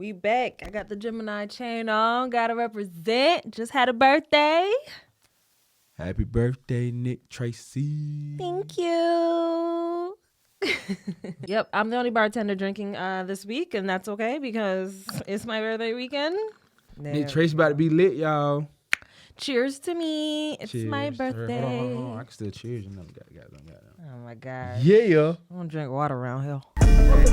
We back. I got the Gemini chain on. Gotta represent. Just had a birthday. Happy birthday, Nick Tracy. Thank you. Yep, I'm the only bartender drinking this week, and that's okay because it's my birthday weekend. Nick Tracy about to be lit, y'all. Cheers to me. It's Cheers my to her. birthday. Hold on. I can still cheers. You know, got. Oh my God. Yeah. I don't drink water around here. Man,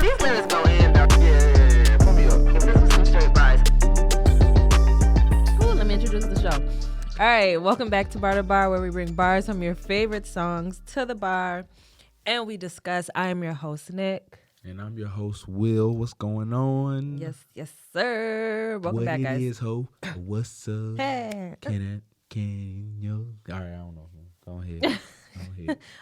these limits go in. Yeah. Put me up. This is some straight vibes. Ooh, let me introduce the show. All right, welcome back to Bar2Bar, where we bring bars from your favorite songs to the bar, and we discuss. I am your host, Nick. And I'm your host, Will. What's going on? Yes, sir. Welcome back, guys. What it is, ho? What's up? Hey. Can you? All right, I don't know. Go ahead.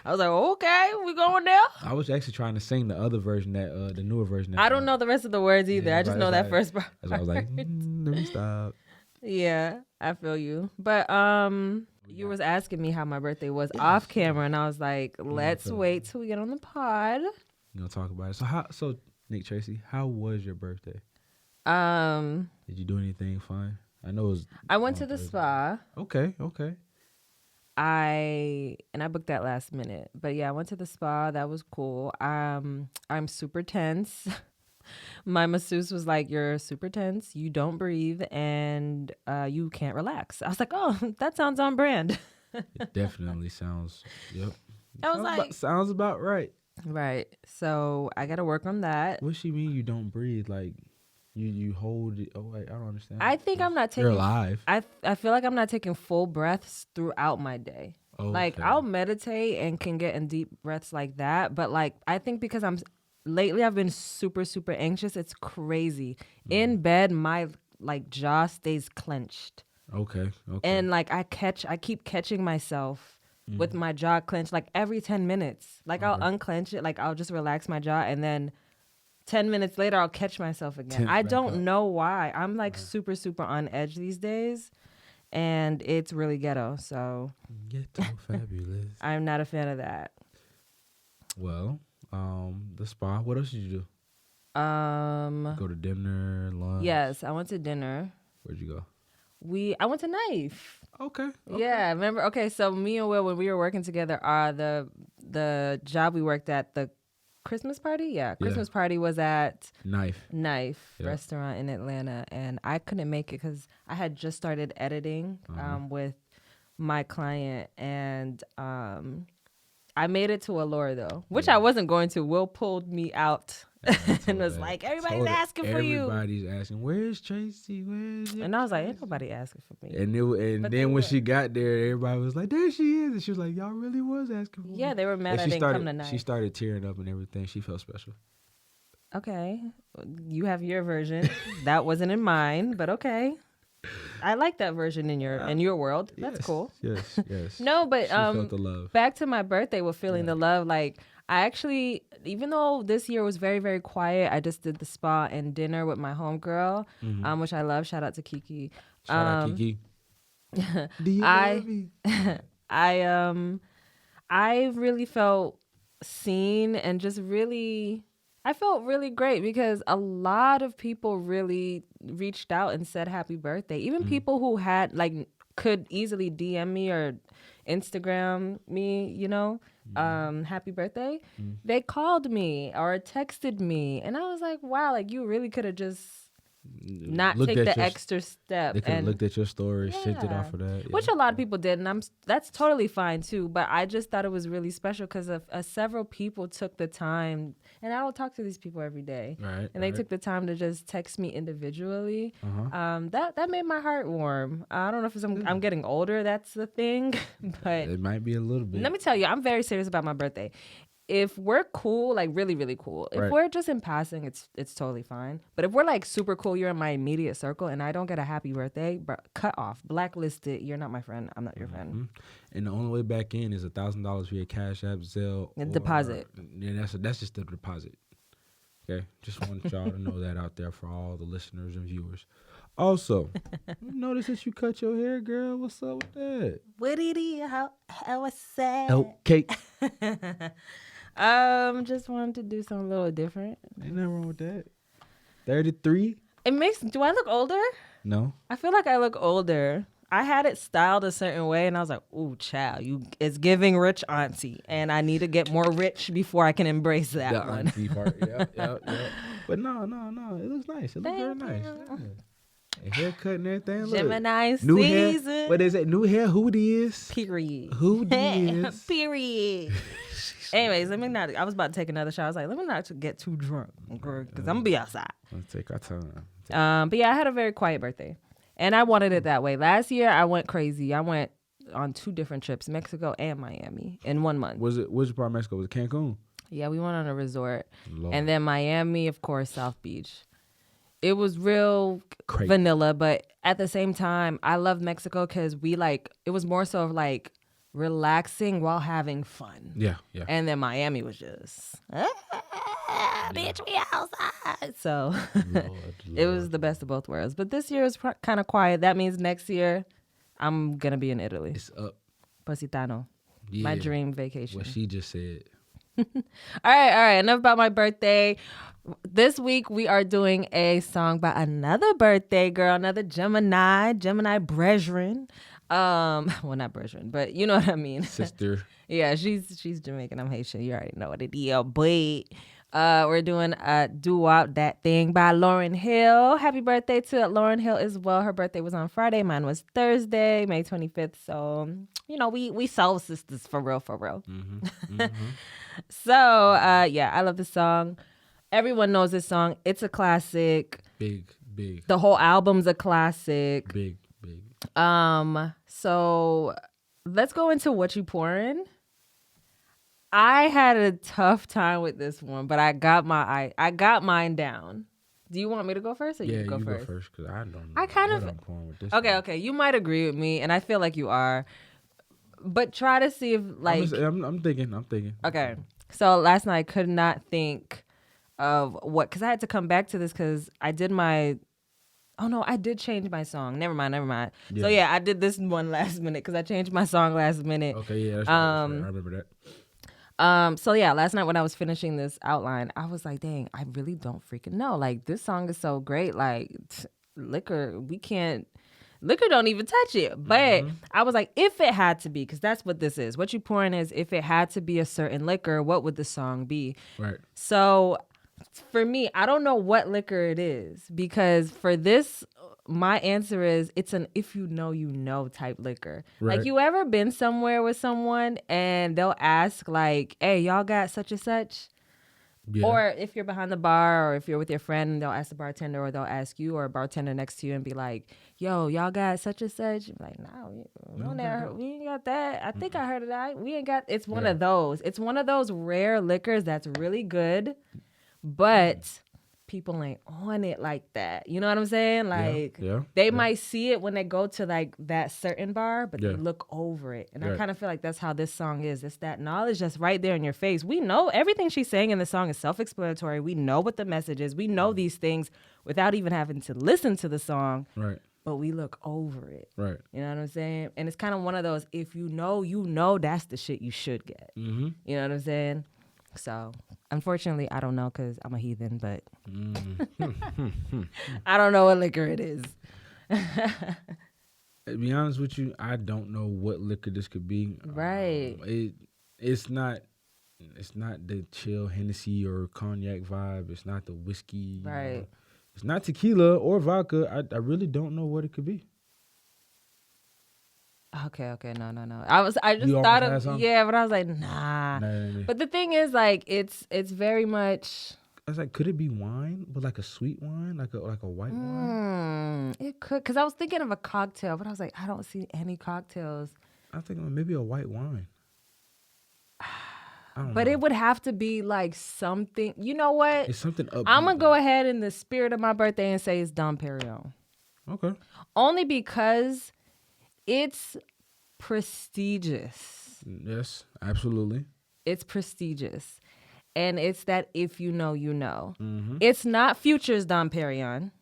I was like, okay, we going there? I was actually trying to sing the other version, the newer version. I don't know the rest of the words either. Yeah, I just know that first part. That's why I was like, let me stop. Yeah, I feel you. But you was asking me how my birthday was off camera, and I was like, let's wait till we get on the pod. You gonna talk about it. So Nick Tracy, how was your birthday? Did you do anything fun? I know it was. I went to the spa. Okay. I booked that last minute, but yeah, I went to the spa. That was cool. I'm super tense. My masseuse was like, "You're super tense. You don't breathe, and you can't relax." I was like, "Oh, that sounds on brand." It definitely sounds. Yep. I was like, sounds about right. Right. So I got to work on that. What she mean? You don't breathe? Like you hold it? Oh wait, I don't understand. I think I'm not taking. You're alive. I feel like I'm not taking full breaths throughout my day. Okay. Like I'll meditate and can get in deep breaths like that, but like I think because lately I've been super anxious. It's crazy. In bed, my like jaw stays clenched. Okay. And like I keep catching myself with my jaw clenched like every 10 minutes. Like I'll unclench it, like I'll just relax my jaw, and then 10 minutes later I'll catch myself again. Tense I back don't up. know why. I'm like super on edge these days, and it's really ghetto. So Ghetto fabulous. I'm not a fan of that. Well, the spa. What else did you do? Go to dinner, lunch. Yes, I went to dinner. Where'd you go? I went to Knife. Okay. Yeah, remember? Okay, so me and Will, when we were working together, the job we worked at, the Christmas party? Yeah, Christmas party was at Knife Yep. Restaurant in Atlanta, and I couldn't make it because I had just started editing with my client, and I made it to Allure though, which I wasn't going to. Will pulled me out and was like, everybody's asking for you. Everybody's asking, where's Tracy? And I was like, ain't nobody asking for me. And then when she got there, everybody was like, there she is. And she was like, y'all really was asking for me. Yeah, they were mad And I didn't come tonight. She started tearing up and everything. She felt special. Okay, you have your version. That wasn't in mine, but okay. I like that version in your world. That's cool. Yes. No, but She felt the love. back to my birthday with feeling the love. Like I actually, even though this year was very quiet, I just did the spa and dinner with my homegirl, which I love. Shout out to Kiki. Shout out Kiki. Do you love me? I really felt seen and just really, I felt really great because a lot of people really reached out and said happy birthday. Even people who had could easily DM me or Instagram me, happy birthday. They called me or texted me, and I was like, wow, like you really could have just not take the extra step. They could have looked at your story, sent it off of that. Which a lot of people did, and that's totally fine too. But I just thought it was really special because several people took the time, and I don't talk to these people every day, Right? and they took the time to just text me individually. That made my heart warm. I don't know if I'm getting older, that's the thing, but It might be a little bit. let me tell you, I'm very serious about my birthday. If we're cool, like really cool. If we're just in passing, it's totally fine. But if we're like super cool, you're in my immediate circle, and I don't get a happy birthday, cut off, blacklisted. You're not my friend. I'm not your friend. And the only way back in is $1,000 via Cash App, Zelle, deposit. Yeah, that's just the deposit. Okay, just want y'all to know that out there for all the listeners and viewers. Also, notice that you cut your hair, girl. What's up with that? What it is? How was sad? Okay. Just wanted to do something a little different. Ain't nothing wrong with that. 33? Do I look older? No. I feel like I look older. I had it styled a certain way, and I was like, "Ooh, child, it's giving rich auntie, and I need to get more rich before I can embrace that The one." auntie part. Yeah. But no. It looks nice. It looks very Thank nice. you. Yeah. And haircut and everything. Look. Gemini New season. hair. What is it? New hair. Who it is? Period. Who dis? Period. Anyways, let me not. I was about to take another shot. I was like, let me not get too drunk, because I'm gonna be outside. Let's take our time. But yeah, I had a very quiet birthday, and I wanted it that way. Last year, I went crazy. I went on 2 different trips, Mexico and Miami, in 1 month. Which part of Mexico? Was it Cancun? Yeah, we went on a resort, Lord. and then Miami, of course, South Beach. It was real Crazy. vanilla, but at the same time, I love Mexico because it was more so of like relaxing while having fun. Yeah. And then Miami was just, bitch, we outside. So it was the best of both worlds. But this year is kind of quiet. That means next year I'm going to be in Italy. It's up. Positano. Yeah. My dream vacation. What she just said. All right. Enough about my birthday. This week we are doing a song by another birthday girl, another Gemini brethren. Well, not brethren, but you know what I mean. Sister. Yeah, she's Jamaican. I'm Haitian. You already know what it is. But we're doing Do Wop, That Thing by Lauryn Hill. Happy birthday to Lauryn Hill as well. Her birthday was on Friday. Mine was Thursday, May 25th. So, we soul sisters for real. Mm-hmm. So, yeah, I love this song. Everyone knows this song. It's a classic. Big. The whole album's a classic. Big. So let's go into What You Pouring. I had a tough time with this one, but I got mine down. Do you want me to go first, or Yeah, you go first? go first, because I don't know I kind of I'm pouring with this. Okay. You might agree with me, and I feel like you are, but try to see if I'm thinking. Okay. So last night I could not think of what, because I had to come back to this because I did change my song. Never mind. Yeah. So yeah, I did this one last minute because I changed my song last minute. Okay, yeah, that's right. I remember that. So yeah, last night when I was finishing this outline, I was like, dang, I really don't freaking know. Like, this song is so great. Like, liquor don't even touch it. But I was like, if it had to be, because that's what this is. What You Pouring is, if it had to be a certain liquor, what would the song be? Right. So for me, I don't know what liquor it is, because for this, my answer is it's an if you know type liquor. Right. Like, you ever been somewhere with someone and they'll ask like, hey, y'all got such and such? Yeah. Or if you're behind the bar, or if you're with your friend and they'll ask the bartender, or they'll ask you or a bartender next to you and be like, yo, y'all got such and such? You're like, we ain't got that. I think I heard of that. We ain't got. It's one of those. It's one of those rare liquors that's really good, but people ain't on it like that. You know what I'm saying? Like, they might see it when they go to like that certain bar, but they look over it. And I kind of feel like that's how this song is. It's that knowledge that's right there in your face. We know everything she's saying in the song is self-explanatory. We know what the message is. We know these things without even having to listen to the song. Right. But we look over it. Right. You know what I'm saying? And it's kind of one of those, if you know that's the shit you should get. Mm-hmm. You know what I'm saying? So, unfortunately, I don't know because I'm a heathen, but I don't know what liquor it is. To be honest with you, I don't know what liquor this could be. Right. It's not the chill Hennessy or cognac vibe. It's not the whiskey. Right. It's not tequila or vodka. I really don't know what it could be. Okay, no. I just thought of but I was like, nah. But the thing is, like, it's very much. I was like, could it be wine, but like a sweet wine, like a white wine? It could, because I was thinking of a cocktail, but I was like, I don't see any cocktails. I think maybe a white wine. But it would have to be like something. You know what? It's something up. I'm gonna go ahead in the spirit of my birthday and say it's Dom Perignon. Okay. Only because it's prestigious. Yes, absolutely. It's prestigious. And it's that if you know, you know. Mm-hmm. It's not Future's Dom Perignon.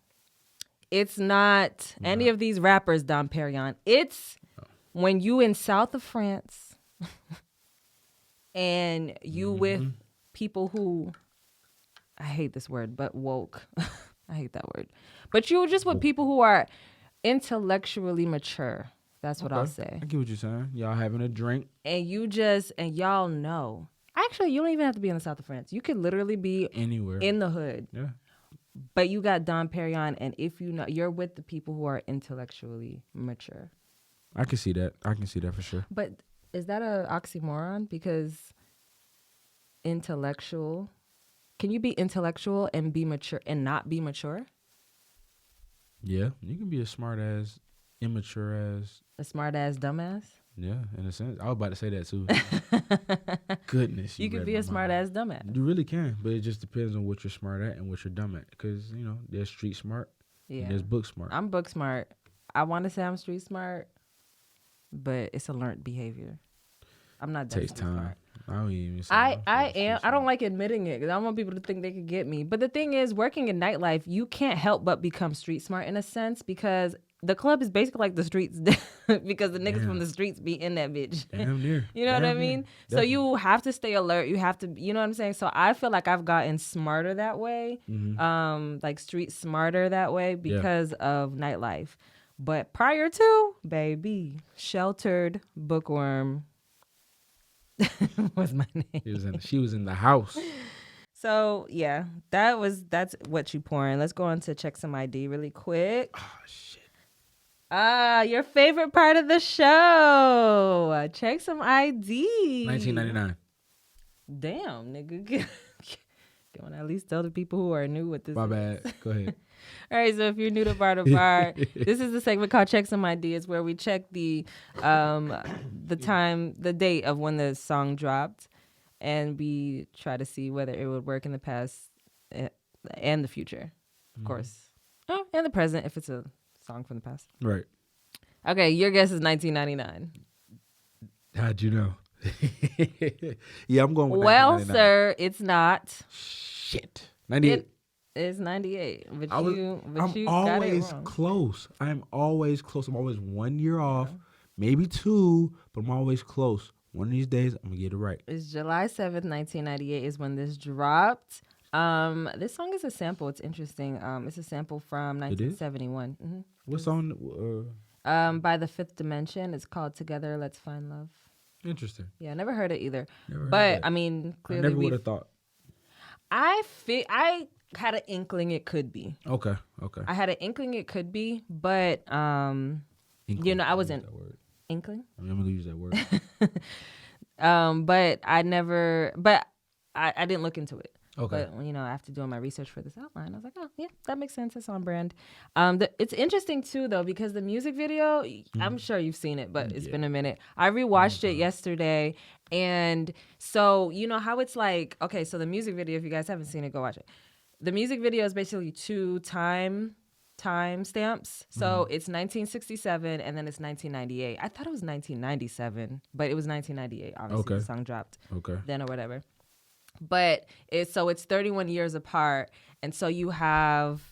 It's not any of these rappers' Dom Perignon. It's when you in south of France and you with people who, I hate this word, but woke. I hate that word. But you just with people who are intellectually mature. That's what I'll say. I get what you're saying. Y'all having a drink. And y'all know. Actually, you don't even have to be in the south of France. You could literally be Anywhere. in the hood. Yeah. But you got Dom Perignon, and if you know, you're with the people who are intellectually mature. I can see that. I can see that for sure. But is that an oxymoron? Because intellectual, can you be intellectual and be mature and not be mature? Yeah, you can be a smart ass, immature ass. A smart ass dumbass? Yeah, in a sense. I was about to say that too. Goodness. You could be a smart ass dumbass. You really can, but it just depends on what you're smart at and what you're dumb at. Because, you know, there's street smart and there's book smart. I'm book smart. I want to say I'm street smart, but it's a learned behavior. I'm not that Takes time. smart. I don't even say I am. I don't like admitting it because I don't want people to think they could get me. But the thing is, working in nightlife, you can't help but become street smart in a sense because the club is basically like the streets because the niggas from the streets be in that bitch. Damn near. You know what I mean? So you have to stay alert. You have to, you know what I'm saying? So I feel like I've gotten smarter that way, like street smarter that way because of nightlife. But prior to, baby, sheltered bookworm was my name. She was in the house. So yeah, that's what you pouring. Let's go on to check some ID really quick. Oh shit. Your favorite part of the show. Check some ID. 1999. Damn, nigga. Can I at least tell the people who are new what this My is? bad. Go ahead. All right, so if you're new to Bar2Bar, this is the segment called Check Some Ideas, where we check the time, the date of when the song dropped, and we try to see whether it would work in the past and the future, of course. Oh, and the present if it's a song from the past. Right. Okay, your guess is 1999. How'd you know? Yeah, I'm going with Well, 1999. sir, it's not. Shit. 98. It's 98. But I'm you got it always wrong. close. I'm always close. I'm always 1 year off, maybe 2, but I'm always close. One of these days, I'm going to get it right. It's July 7th, 1998 is when this dropped. This song is a sample. It's interesting. It's a sample from 1971. Mm-hmm. What song? By The Fifth Dimension. It's called Together Let's Find Love. Interesting. Yeah, I never heard it either. Never heard but that. I mean, I clearly never would have thought. I had an inkling it could be. Okay. I had an inkling it could be, but Inkling. you know, I wasn't That word. inkling. I'm going to use that word. But I didn't look into it. Okay. But, you know, after doing my research for this outline, I was like, oh, yeah, that makes sense. It's on brand. It's interesting, too, though, because the music video, I'm sure you've seen it, but it's been a minute. I rewatched it yesterday. And so, you know how it's like, okay, so the music video, if you guys haven't seen it, go watch it. The music video is basically 2 time stamps. So it's 1967 and then it's 1998. I thought it was 1997, but it was 1998. Obviously, the song dropped then or whatever. But it's 31 years apart, and so you have,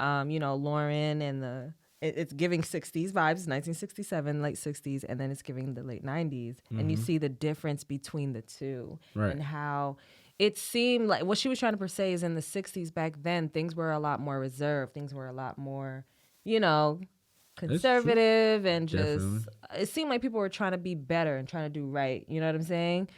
you know, Lauryn and it's giving 60s vibes, 1967, late 60s, and then it's giving the late 90s, and you see the difference between the two, and how it seemed like what she was trying to portray is in the 60s back then, things were a lot more reserved, things were a lot more, you know, conservative, and just it seemed like people were trying to be better and trying to do right. You know what I'm saying?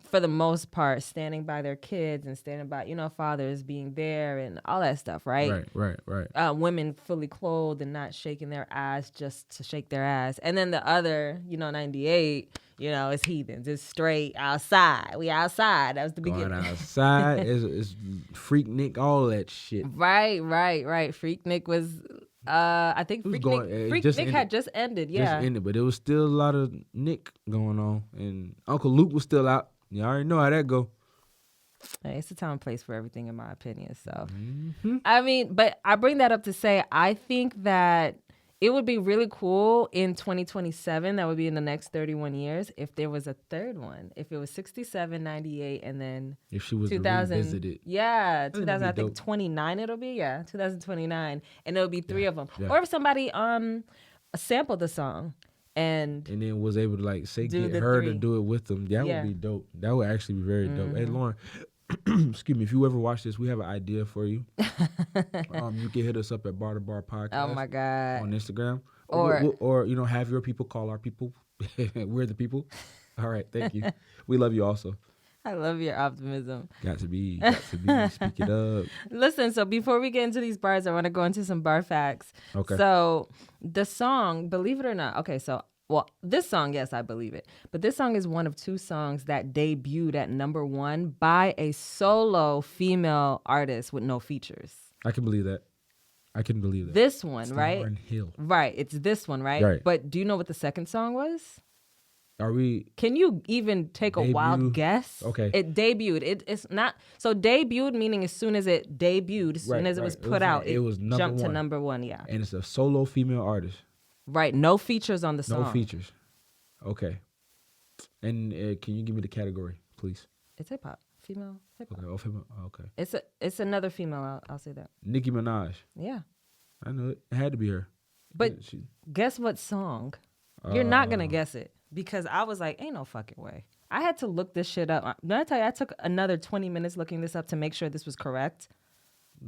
For the most part, standing by their kids and standing by, you know, fathers being there and all that stuff, right? Right. Women fully clothed and not shaking their ass just to shake their ass. And then the other, you know, 98, you know, it's heathens. It's straight outside. We outside. That was the beginning. Going outside is Freak Nick, all that shit. Right. Freak Nick was... I think Freak Nick had just ended, yeah. Just ended, but there was still a lot of Nick going on, and Uncle Luke was still out. You already know how that go. Hey, it's a time and place for everything, in my opinion. So, I mean, but I bring that up to say I think that it would be really cool in 2027. That would be in the next 31 years if there was a third one. If it was 67, 98, and then if she was 2000, revisited. Yeah, 2000. I think dope. 29. It'll be 2029, and it'll be 3 of them. Yeah. Or if somebody sampled the song. And then was able to like say do get the her 3. to do it with them. That would be dope. That would actually be very dope. Hey Lauren, excuse me, if you ever watch this, we have an idea for you. You can hit us up at Bar2Bar podcast. Oh my God. On Instagram, Or you know, have your people call our people. We're the people. All right, thank you. We love you also. I love your optimism. Got to be. Speak it up. Listen, so before we get into these bars, I want to go into some bar facts. Okay. So the song, believe it or not, okay, so, well, this song, yes, I believe it. But this song is one of 2 songs that debuted at #1 by a solo female artist with no features. I can believe that. This one, It's right? Lauryn Hill. Right, it's this one, right? Right. But do you know what the second song was? Are we? Can you even take a wild guess? Okay. It debuted. It's not, so debuted meaning as soon as it debuted, as soon as it was put out, it was jumped to #1. #1, yeah. And it's a solo female artist. Right, no features on the song. No features. Okay. And can you give me the category, please? It's hip hop, female hip hop. Okay. Oh, female. Okay. It's another female. I'll say that. Nicki Minaj. Yeah, I knew it. It had to be her. but She, guess what song? You're not gonna guess it because I was like, ain't no fucking way. I had to look this shit up. Did I tell you I took another 20 minutes looking this up to make sure this was correct?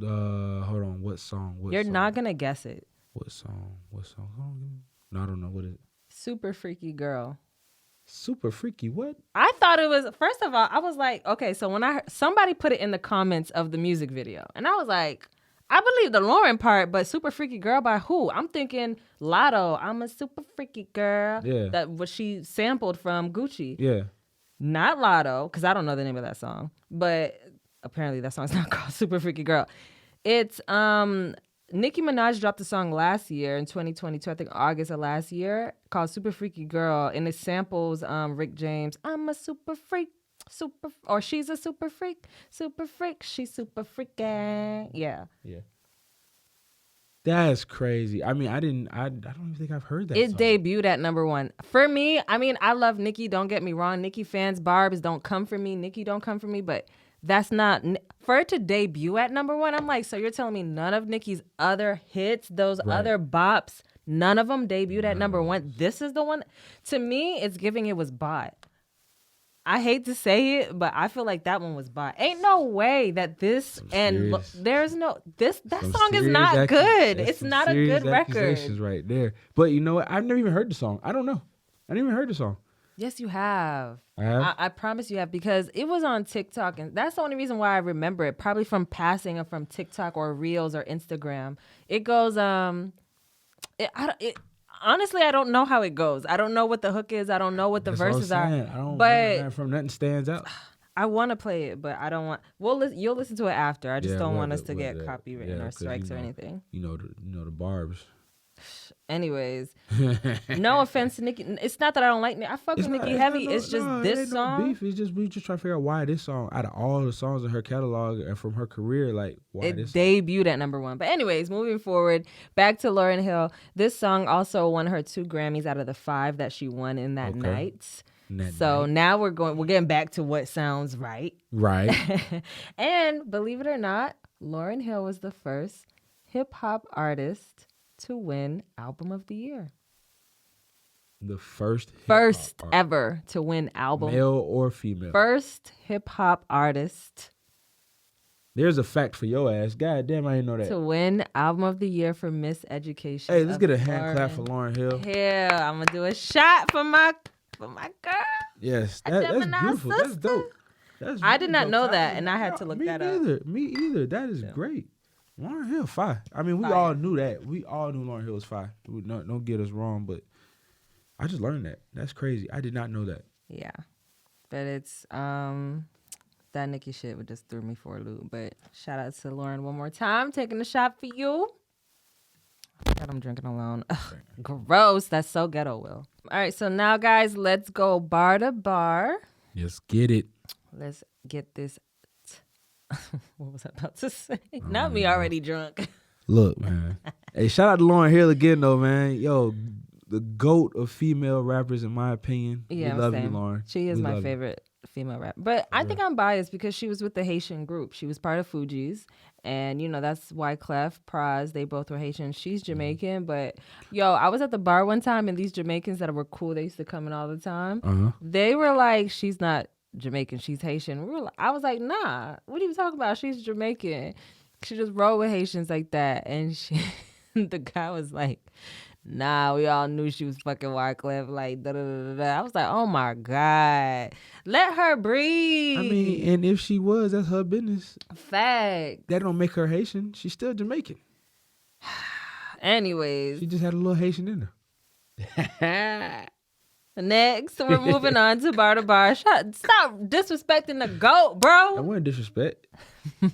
hold on. What song? You're not gonna guess it. What song? No, I don't know. What is it? Super Freaky Girl. Super Freaky. What? I thought it was, first of all, I was like, okay, so when I heard, somebody put it in the comments of the music video, and I was like, I believe the Lauryn part, but Super Freaky Girl by who? I'm thinking Lotto, I'm a super freaky girl. Yeah. That was she sampled from Gucci. Yeah. Not Lotto, because I don't know the name of that song, but apparently that song's not called Super Freaky Girl. It's Nicki Minaj dropped a song last year in 2022, I think August of last year, called Super Freaky Girl, and it samples Rick James. I'm a super freak, or she's a super freak, she's super freaky. Yeah. Yeah. That's crazy. I mean, I don't even think I've heard that It song. debuted at #1. For me, I mean, I love Nicki, don't get me wrong. Nicki fans, Barb's don't come for me. Nicki don't come for me, but that's not, for it to debut at #1, I'm like, so you're telling me none of Nicki's other hits, those other bops, none of them debuted at #1? This is the one? To me, it's giving it was bought. I hate to say it, but I feel like that one was bought. Ain't no way that this there's no that song is not good. It's not a good record. Right there. But you know what? I've never even heard the song. I don't know. I didn't even heard the song. Yes, you have. I have? I promise you have, because it was on TikTok, and that's the only reason why I remember it. Probably from passing or from TikTok or Reels or Instagram. It goes honestly, I don't know how it goes. I don't know what the hook is. I don't know what the verses are. I don't but from nothing stands out. I want to play it, but I don't want. You'll listen to it after. I just don't want us to get copywritten or strikes or anything. You know the barbs. Anyways, no offense to Nicki. It's not that I don't like Nicki. I fuck with Nicki heavy. It's just this song. No beef. It's just we just trying to figure out why this song, out of all the songs in her catalog and from her career, like why it this debuted at #1. But anyways, moving forward, back to Lauryn Hill. This song also won her 2 Grammys out of the 5 that she won in that night. Now we're getting back to what sounds right. Right. And believe it or not, Lauryn Hill was the first hip hop artist to win Album of the Year. The first ever to win album. Male or female. First hip hop artist. There's a fact for your ass. God damn, I didn't know that. To win Album of the Year for Miss Education. Hey, let's get a hand clap for Lauryn Hill. Yeah, I'm gonna do a shot for my girl. Yes, that's beautiful. Sister. That's dope. I did not know that, and I had to look that up. Me either. That is great. Lauryn Hill, fire. I mean, we all knew that. We all knew Lauryn Hill was fire. Don't get us wrong, but I just learned that. That's crazy. I did not know that. Yeah, but it's that Nicki shit would just threw me for a loop. But shout out to Lauryn one more time, taking a shot for you. God, I'm drinking alone. Ugh, gross. That's so ghetto, Will. All right, so now, guys, let's go bar to bar. Let's get it. Let's get this. What was I about to say? Not me already drunk. Look, man. Hey, shout out to Lauryn Hill again, though, man. Yo, the GOAT of female rappers, in my opinion. Yeah, we love you, Lauryn. She is my favorite female rapper. But I think I'm biased because she was with the Haitian group. She was part of Fugees. And, that's Wyclef, Praz. They both were Haitian. She's Jamaican. But, I was at the bar one time, and these Jamaicans that were cool, they used to come in all the time. They were like, she's not Jamaican. She's Haitian. I was like, nah, what are you talking about? She's Jamaican. She just roll with Haitians like that. And the guy was like, nah, we all knew she was fucking Wyclef. Like, da da da da. I was like, oh my God. Let her breathe. I mean, and if she was, that's her business. Fact. That don't make her Haitian. She's still Jamaican. Anyways. She just had a little Haitian in her. Next, we're moving on to Bar2Bar. Stop disrespecting the GOAT, bro. That wasn't disrespect.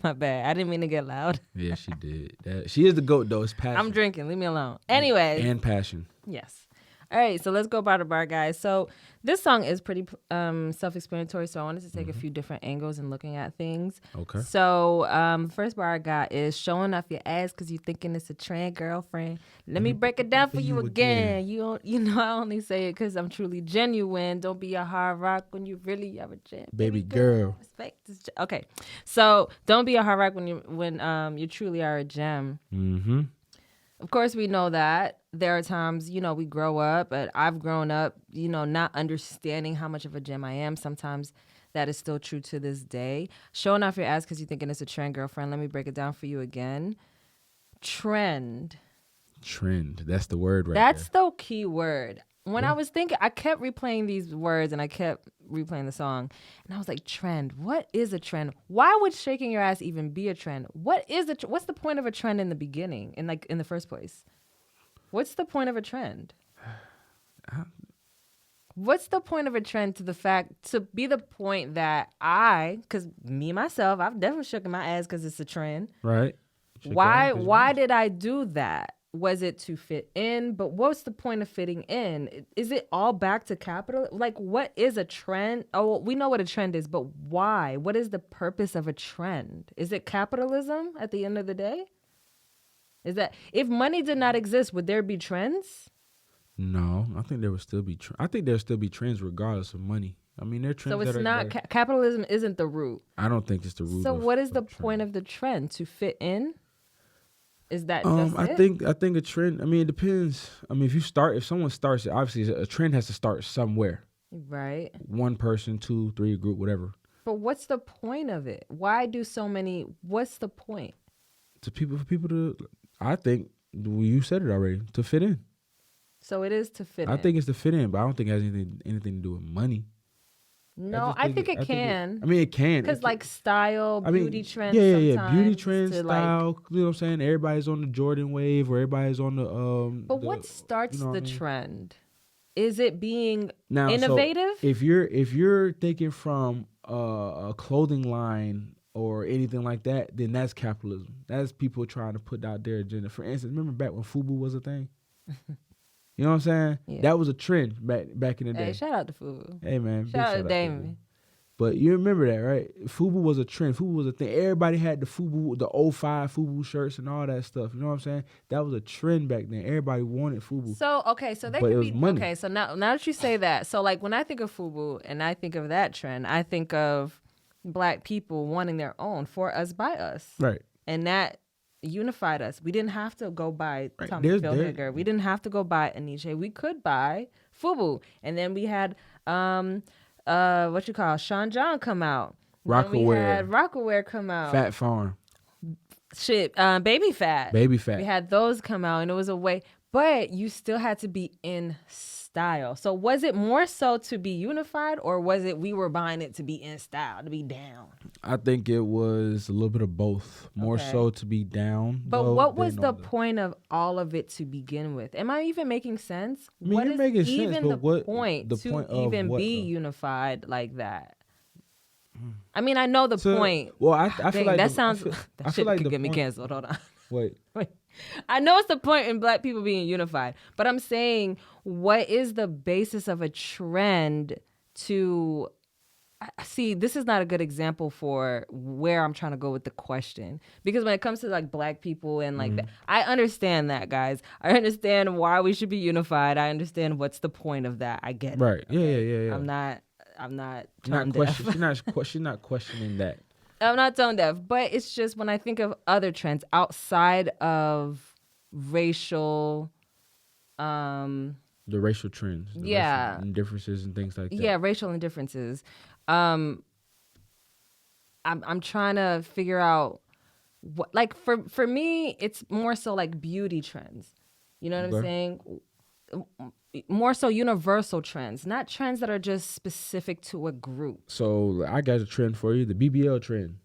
My bad. I didn't mean to get loud. Yeah, she did. She is the GOAT, though. It's passion. I'm drinking. Leave me alone. Anyways. And passion. Yes. All right, so let's go Bar2Bar, guys. So this song is pretty self-explanatory, so I wanted to take a few different angles and looking at things. Okay. So first bar I got is showing off your ass because you thinking it's a trend, girlfriend. Let me break it down for you again. You know I only say it because I'm truly genuine. Don't be a hard rock when you really have a gem. Baby girl. Respect this okay. So don't be a hard rock when you truly are a gem. Mm-hmm. Of course, we know that there are times, we grow up, but I've grown up, not understanding how much of a gem I am. Sometimes that is still true to this day. Showing off your ass because you're thinking it's a trend, girlfriend. Let me break it down for you again. Trend. That's the word That's the key word. When I was thinking, I kept replaying these words and I kept replaying the song. And I was like, trend. What is a trend? Why would shaking your ass even be a trend? What's the point of a trend in the beginning, in the first place? What's the point of a trend? What's the point of a trend to be the point that because me, myself, I've definitely shaken my ass because it's a trend. Right. Why did I do that? Was it to fit in? But what's the point of fitting in? Is it all back to capital? Like, what is a trend? Oh, we know what a trend is, but why? What is the purpose of a trend? Is it capitalism at the end of the day? Is that if money did not exist, would there be trends? No, I think there would still be. I think there'll still be trends regardless of money. I mean, there are trends. So it's not capitalism isn't the root. I don't think it's the root. So what is the point of the trend? To fit in? Is that I think a trend. I mean, it depends. I mean, if someone starts it, obviously a trend has to start somewhere. Right. One person, 2, 3, a group, whatever. But what's the point of it? Why do so many? What's the point? For people to, I think you said it already, to fit in. So it is to fit in. I think it's to fit in, but I don't think it has anything to do with money. No, I think it can. I mean, it can. Because like style, beauty trends. Yeah. Beauty trends, style. You know what I'm saying? Everybody's on the Jordan wave, or everybody's on the. But what starts the trend? Is it being innovative? So if you're thinking from a clothing line or anything like that, then that's capitalism. That's people trying to put out their agenda. For instance, remember back when FUBU was a thing? You know what I'm saying? Yeah. That was a trend back in the day. Hey, shout out to FUBU. Hey, man. Shout out to Damon. But you remember that, right? FUBU was a trend. FUBU was a thing. Everybody had the FUBU, the 05 FUBU shirts and all that stuff. You know what I'm saying? That was a trend back then. Everybody wanted FUBU. So, okay. So, that could be money. Okay, so now that you say that, so like when I think of FUBU and I think of that trend, I think of Black people wanting their own for us, by us. Right. And that unified us. We didn't have to go buy Tommy Hilfiger. We didn't have to go buy Aniche. We could buy FUBU. And then we had Sean John come out. Rockaware. We had Rockaware come out. Fat Farm. Baby Fat. Baby Fat. We had those come out, and it was a way, but you still had to be in style. So was it more so to be unified, or was it we were buying it to be in style, to be down? I think it was a little bit of both. More so to be down. But what was the point of all of it to begin with? Am I even making sense? I mean, you're making sense, but what point to even be unified like that? I mean, I know the point. Well, I feel like that sounds. That shit could get me canceled. Hold on. Wait. I know it's the point in Black people being unified, but I'm saying, what is the basis of a trend to see? This is not a good example for where I'm trying to go with the question, because when it comes to like Black people and like that, I understand that, guys. I understand why we should be unified. I understand what's the point of that. I get it. Right. Okay? Yeah. I'm not She's not questioning that. I'm not tone deaf, but it's just when I think of other trends outside of racial, the racial trends, racial differences and things like that. Yeah, racial indifferences. I'm trying to figure out what, like, for me, it's more so like beauty trends. You know what I'm Okay. saying? More so universal trends, not trends that are just specific to a group. So I got a trend for you, the BBL trend.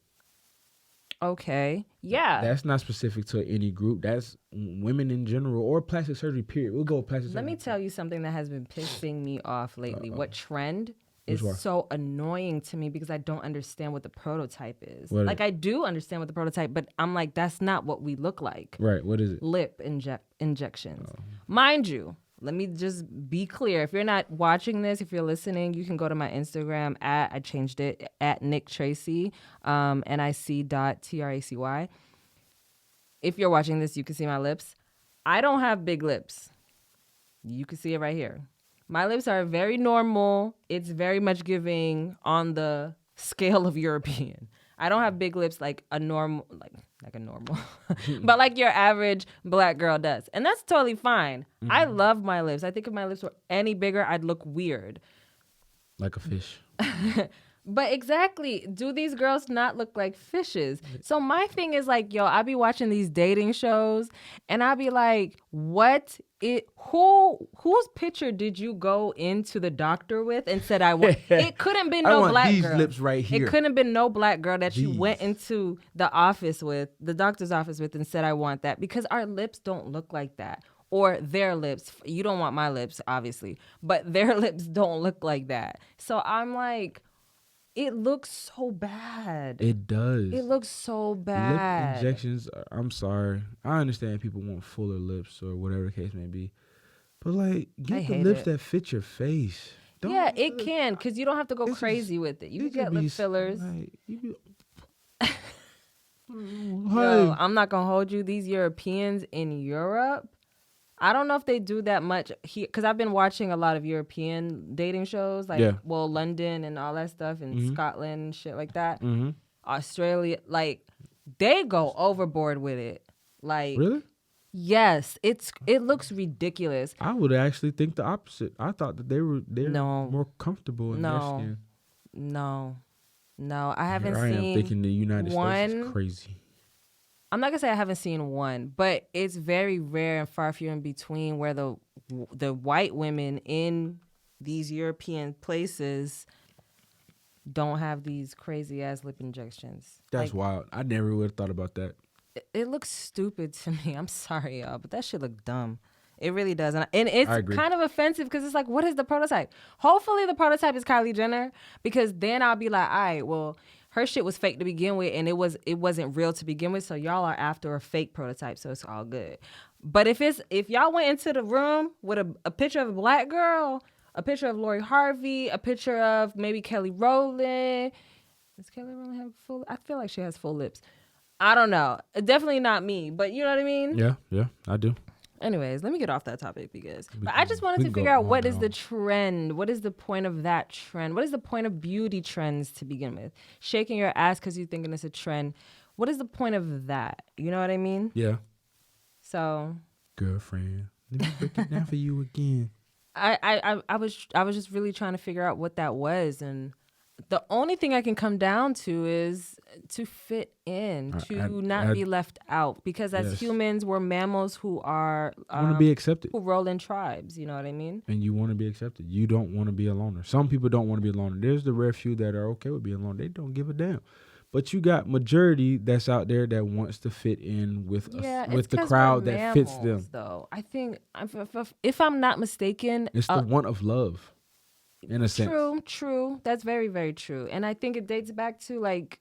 Okay. Yeah. That's not specific to any group. That's women in general or plastic surgery, period. We'll go with plastic surgery. Let me tell you something that has been pissing me off lately. What trend Which is one? so annoying to me because I don't understand what the prototype is. What is Like, it? I do understand what the prototype, but I'm like, that's not what we look like. Right. What is it? Lip injections. Mind you, let me just be clear. If you're not watching this, if you're listening, you can go to my Instagram I changed it, at Nick Tracy, NIC.TRACY. If you're watching this, you can see my lips. I don't have big lips. You can see it right here. My lips are very normal. It's very much giving on the scale of European. I don't have big lips like a normal, like a normal, but like your average black girl does. And that's totally fine. I love my lips. I think if my lips were any bigger, I'd look weird. Like a fish. But exactly, do these girls not look like fishes? So my thing is like, yo, I be watching these dating shows and I be like, whose picture did you go into the doctor with and said I want? It couldn't be I no want black these girl. lips right here. It couldn't have been no black girl that you These. went into the office with, the doctor's office with, and said I want that, because our lips don't look like that. Or their lips. You don't want my lips, obviously, but their lips don't look like that. So I'm like, it looks so bad. It does. It looks so bad. Lip injections, I'm sorry. I understand people want fuller lips or whatever the case may be. But, like, I get the hate lips it. that fit your face. Don't, Yeah, it can, because you don't have to go This is- crazy with it. You can it get could lip be fillers. Like, you Yo, I'm not going to hold you. These Europeans in Europe, I don't know if they do that much here, because I've been watching a lot of European dating shows, like, Yeah. well, London and all that stuff, and Scotland and shit like that. Mm-hmm. Australia, like, they go overboard with it. Like, Really? yes, it looks ridiculous. I would actually think the opposite. I thought that they're No. more comfortable in their No. skin. No, I haven't Here I am seen thinking the United States is one. crazy. I'm not gonna say I haven't seen one, but it's very rare and far few in between where the white women in these European places don't have these crazy ass lip injections. That's Like, wild. I never would have thought about that. it looks stupid to me. I'm sorry, y'all, but that shit look dumb. It really does. And it's I agree. kind of offensive because it's like, what is the prototype? Hopefully the prototype is Kylie Jenner, because then I'll be like, all right, well, her shit was fake to begin with, and it wasn't real to begin with, so y'all are after a fake prototype, so it's all good. But if y'all went into the room with a picture of a black girl, a picture of Lori Harvey, a picture of maybe Kelly Rowland. Does Kelly Rowland have full? I feel like she has full lips. I don't know. Definitely not me, but you know what I mean? Yeah, I do. Anyways, let me get off that topic but I can- just wanted we to can go figure out on what and is the on. trend? What is the point of that trend? What is the point of beauty trends to begin with? Shaking your ass because you're thinking it's a trend. What is the point of that? You know what I mean? Yeah. So Girlfriend, let me break it down for you again. I was just really trying to figure out what that was, and the only thing I can come down to is to fit in, to not be left out, because as Yes. humans, we're mammals who are Want to be accepted. who roll in tribes. You know what I mean? And you want to be accepted. You don't want to be a loner. Some people don't want to be a loner. There's the rare few that are okay with being alone. They don't give a damn. But you got majority that's out there that wants to fit in with it's the 'cause crowd we're that fits mammals, them. Though I think if I'm not mistaken, It's the want of love, in a sense. True. That's very, very true. And I think it dates back to like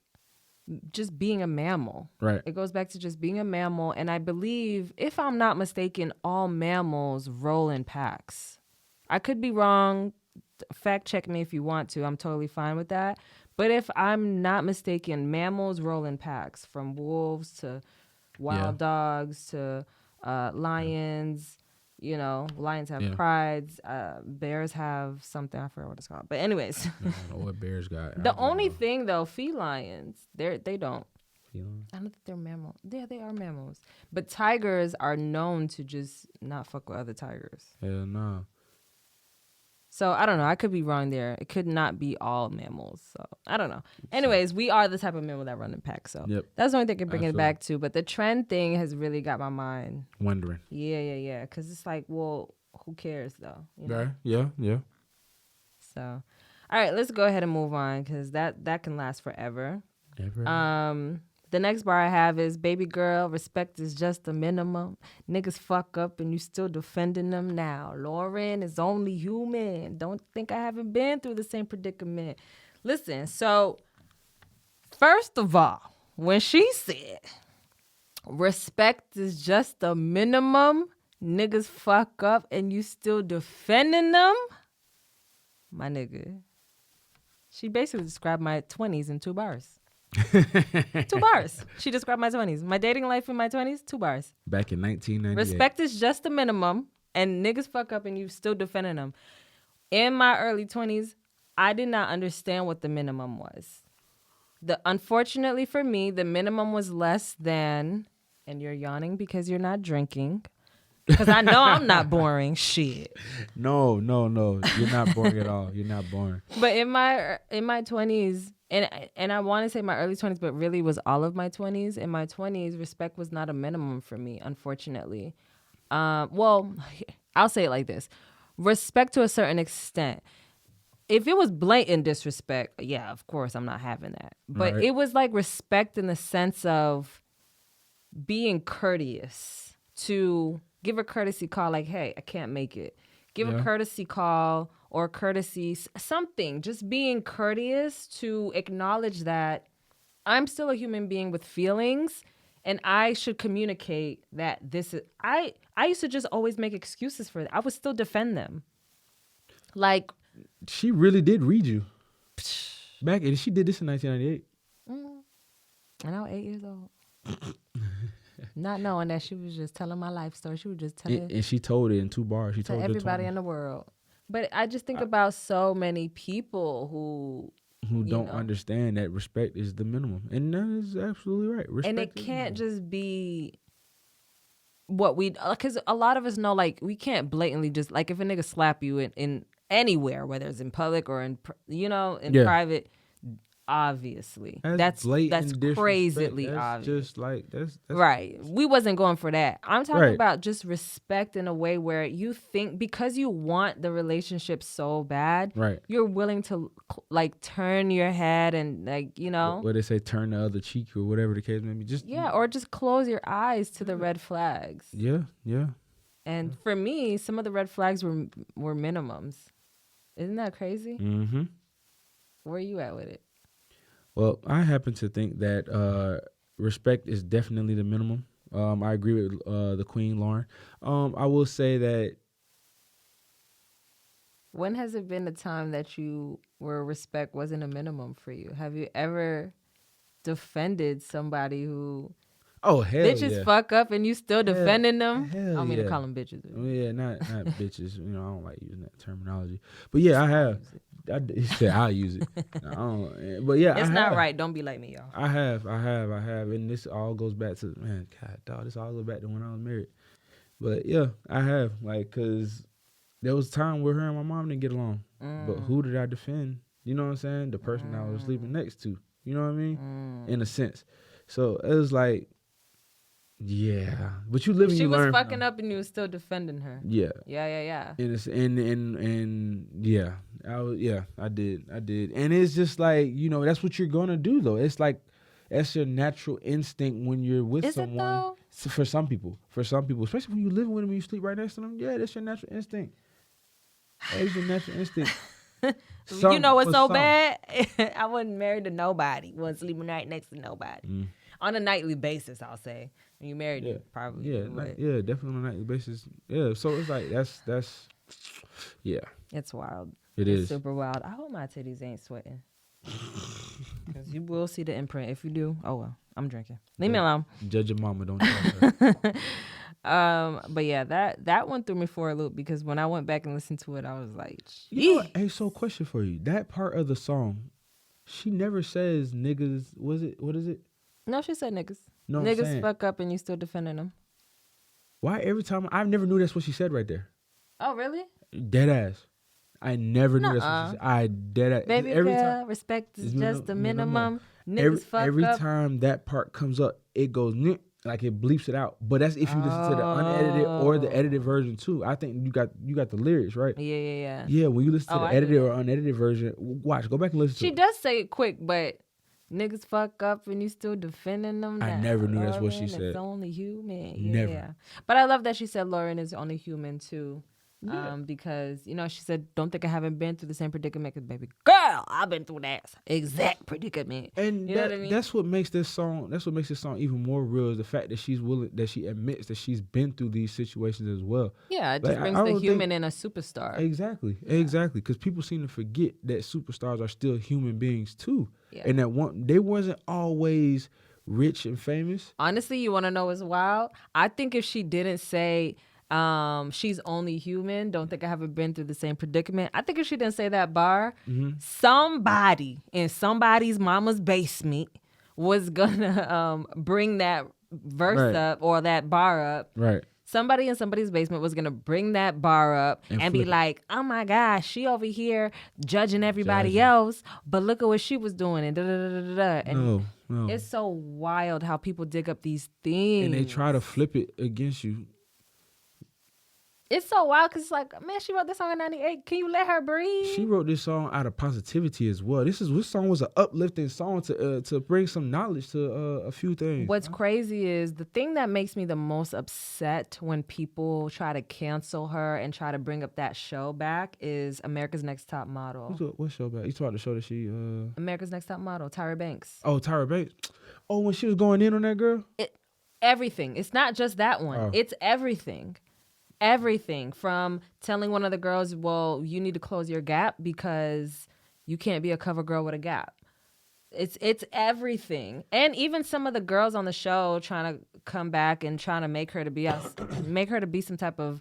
just being a mammal. Right. It goes back to just being a mammal. And I believe, if I'm not mistaken, all mammals roll in packs. I could be wrong. Fact check me if you want to. I'm totally fine with that. But if I'm not mistaken, mammals roll in packs, from wolves to wild dogs to lions. You know, lions have prides. Bears have something. I forgot what it's called. But anyways, I don't know what bears got. the only thing though, felines, they don't. Feline. I don't think they're mammals. Yeah, they are mammals. But tigers are known to just not fuck with other tigers. Hell no. So I don't know. I could be wrong there. It could not be all mammals. So I don't know. Anyways, we are the type of mammal that run in packs. So that's the only thing I can bring it back to. But the trend thing has really got my mind wondering. Yeah. Because it's like, well, who cares though? You know? Yeah. So, all right, let's go ahead and move on because that can last forever. The next bar I have is, baby girl, respect is just a minimum. Niggas fuck up and you still defending them now. Lauryn is only human. Don't think I haven't been through the same predicament. Listen, so first of all, when she said respect is just a minimum, niggas fuck up and you still defending them, my nigga, she basically described my 20s in 2 bars. 2 bars. She described my 20s. My dating life in my 20s, 2 bars. Back in 1998. Respect is just the minimum, and niggas fuck up and you still defending them. In my early 20s, I did not understand what the minimum was. Unfortunately for me, the minimum was less than, and you're yawning because you're not drinking, because I know I'm not boring. Shit. No. You're not boring at all. You're not boring. But in my 20s, and I want to say my early 20s, but really was all of my 20s. In my 20s, respect was not a minimum for me, unfortunately. Well, I'll say it like this. Respect to a certain extent. If it was blatant disrespect, yeah, of course, I'm not having that. But It was like respect in the sense of being courteous, to give a courtesy call like, hey, I can't make it. Give a courtesy call or courtesy, something. Just being courteous to acknowledge that I'm still a human being with feelings and I should communicate that this is... I used to just always make excuses for that. I would still defend them. Like... She really did read you. Back, and she did this in 1998. And I was 8 years old. Not knowing that she was just telling my life story. She was just telling... And she told it in 2 bars. She told everybody in the world. But I just think about so many people who don't understand that respect is the minimum. And that is absolutely right. Respect, and it can't just be what we... Because a lot of us know, like, we can't blatantly just... Like, if a nigga slap you in anywhere, whether it's in public or in private... Obviously, that's crazily obvious. Just like that's right. We wasn't going for that. I'm talking about just respect in a way where you think, because you want the relationship so bad, you're willing to like turn your head and like, you know, what they say, turn the other cheek or whatever the case may be. Or just close your eyes to the red flags. Yeah. And for me, some of the red flags were minimums. Isn't that crazy? Mm-hmm. Where are you at with it? Well, I happen to think that respect is definitely the minimum. I agree with the Queen, Lauryn. I will say that... When has it been a time that where respect wasn't a minimum for you? Have you ever defended somebody who... Oh, hell bitches fuck up and you still defending them? Hell I don't mean to call them bitches. Yeah, not bitches. You know, I don't like using that terminology. But yeah, I have. He said I'll use it. I don't, but yeah, it's not right. Don't be like me, y'all. I have, and this all goes back to, man, God, dog, this all goes back to when I was married. But yeah, I have, like, cause there was a time where her and my mom didn't get along. But who did I defend? You know what I'm saying? The person I was sleeping next to. You know what I mean? In a sense. So it was like, yeah, but you live and you learn. She was fucking up and you were still defending her. Yeah. And yeah, I did, and it's just like, you know, that's what you're gonna do though. It's like that's your natural instinct when you're with someone. It though? For some people, especially when you live with them, when you sleep right next to them. Yeah, that's your natural instinct. That's your natural instinct. You know what's so bad? I wasn't married to nobody. Wasn't sleeping right next to nobody. On a nightly basis, I'll say. When you married, you probably definitely on a nightly basis. Yeah, so it's like that's yeah. It's wild. It's super wild. I hope my titties ain't sweating. Because you will see the imprint. If you do, oh well, I'm drinking. Leave me alone. Judge your mama, don't tell her. But yeah, that one threw me for a loop because when I went back and listened to it, I was like, you know what? Hey, so question for you. That part of the song, she never says niggas, what is it? No, she said niggas. No, niggas fuck up and you still defending them. Why every time? I never knew that's what she said right there. Oh, really? Dead ass. I never knew that's what Nuh-uh. she said. I dead Baby every girl, time. respect is It's just the minimum. Every Niggas fuck every up. time that part comes up, it goes like it bleeps it out. But that's if you listen to the unedited or the edited version too. I think you got the lyrics right. Yeah. Yeah, when you listen to the I do edited that. or unedited version, watch. Go back and listen She to it. does say it quick, but niggas fuck up and you still defending them. I now. never knew that's what she Lauryn said. is only human. Never. Yeah. But I love that she said Lauryn is only human too. Yeah. Because, she said, don't think I haven't been through the same predicament. Because, baby girl, I've been through that exact predicament. And you know what I mean? that's what makes this song. That's what makes this song even more real. Is the fact that she's willing, that she admits that she's been through these situations as well. Yeah, it Like, just brings I the don't human in a superstar. Exactly. Because people seem to forget that superstars are still human beings too, and that they wasn't always rich and famous. Honestly, you want to know what's wild? I think if she didn't say she's only human, don't think I haven't been through the same predicament, I think if she didn't say that bar, somebody in somebody's mama's basement was gonna bring that verse up or that bar up. Right. Somebody in somebody's basement was gonna bring that bar up and be flip it. like, oh my gosh, she over here judging everybody else, but look at what she was doing and da-da-da-da-da. And No. it's so wild how people dig up these things. And they try to flip it against you. It's so wild because it's like, man, she wrote this song in 98. Can you let her breathe? She wrote this song out of positivity as well. This song was an uplifting song to bring some knowledge to a few things. What's crazy is the thing that makes me the most upset when people try to cancel her and try to bring up that show back is America's Next Top Model. What show back? You talking about the show that she America's Next Top Model, Tyra Banks. Oh, Tyra Banks. Oh, when she was going in on that girl? Everything. It's not just that one. Oh. It's everything. Everything from telling one of the girls, well, you need to close your gap because you can't be a cover girl with a gap. It's everything. And even some of the girls on the show trying to come back and trying to make her to be some type of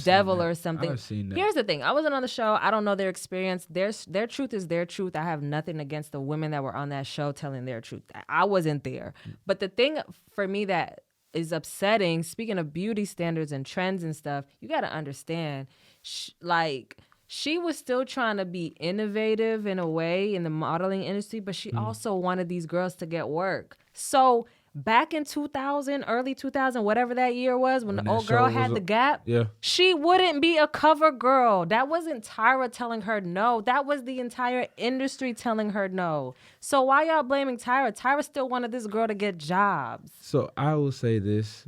devil or something. I've seen that. Here's the thing. I wasn't on the show. I don't know their experience. Their truth is their truth. I have nothing against the women that were on that show telling their truth. I wasn't there. But the thing for me that is upsetting, speaking of beauty standards and trends and stuff, you got to understand, she was still trying to be innovative in a way in the modeling industry, but she also wanted these girls to get work. So back in 2000, early 2000, whatever that year was, when the old girl had the gap, she wouldn't be a cover girl. That wasn't Tyra telling her no. That was the entire industry telling her no. So why y'all blaming Tyra? Tyra still wanted this girl to get jobs. So I will say this.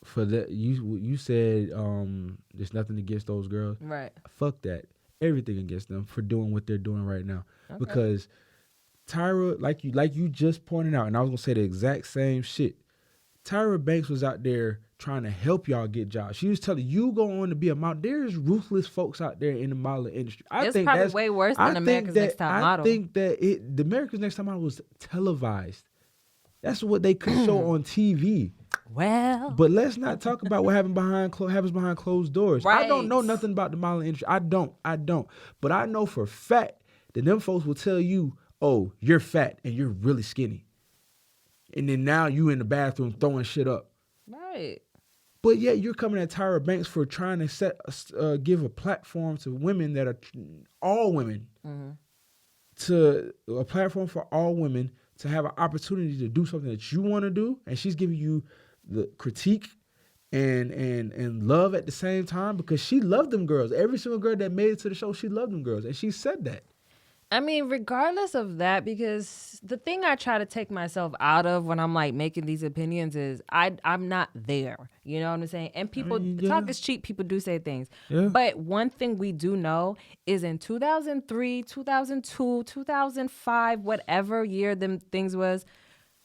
For that, you said there's nothing against those girls. Right. Fuck that. Everything against them for doing what they're doing right now. Okay. Because Tyra, like you just pointed out, and I was gonna say the exact same shit. Tyra Banks was out there trying to help y'all get jobs. She was telling you go on to be a model. There's ruthless folks out there in the modeling industry. It's probably way worse than America's Next Top Model. I think that the America's Next Top Model was televised. That's what they could show on TV. Well, but let's not talk about what happens behind closed doors. Right. I don't know nothing about the modeling industry. I don't. But I know for a fact that them folks will tell you, oh, you're fat and you're really skinny. And then now you in the bathroom throwing shit up. Right. But yet you're coming at Tyra Banks for trying to give a platform to women that are all women. To a platform for all women to have an opportunity to do something that you want to do. And she's giving you the critique and love at the same time because she loved them girls. Every single girl that made it to the show, she loved them girls. And she said that. I mean, regardless of that, because the thing I try to take myself out of when I'm like making these opinions is I'm not there. You know what I'm saying? And people talk is cheap. People do say things. Yeah. But one thing we do know is in 2003, 2002, 2005, whatever year them things was,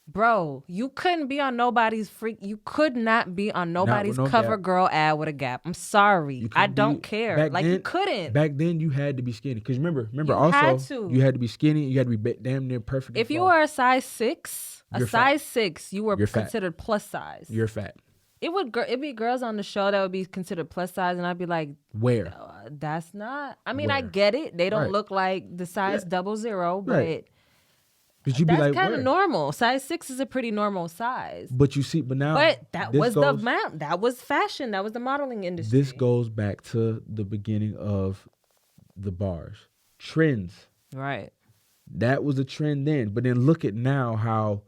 bro, you couldn't be on nobody's you could not be on nobody's cover girl ad with a gap. I'm sorry. I don't care. Like, you couldn't. Back then, you had to be skinny. Because remember also, you had to be skinny. You had to be damn near perfect. If you were a size 6, you were considered plus size. You're fat. It'd be girls on the show that would be considered plus size, and I'd be like, where? That's not. I mean, I get it. They don't look like the size 00, but. Right. That's kind of normal. Size 6 is a pretty normal size. But that was fashion. That was the modeling industry. This goes back to the beginning of the bars. Trends. Right. That was a trend then. But then look at now how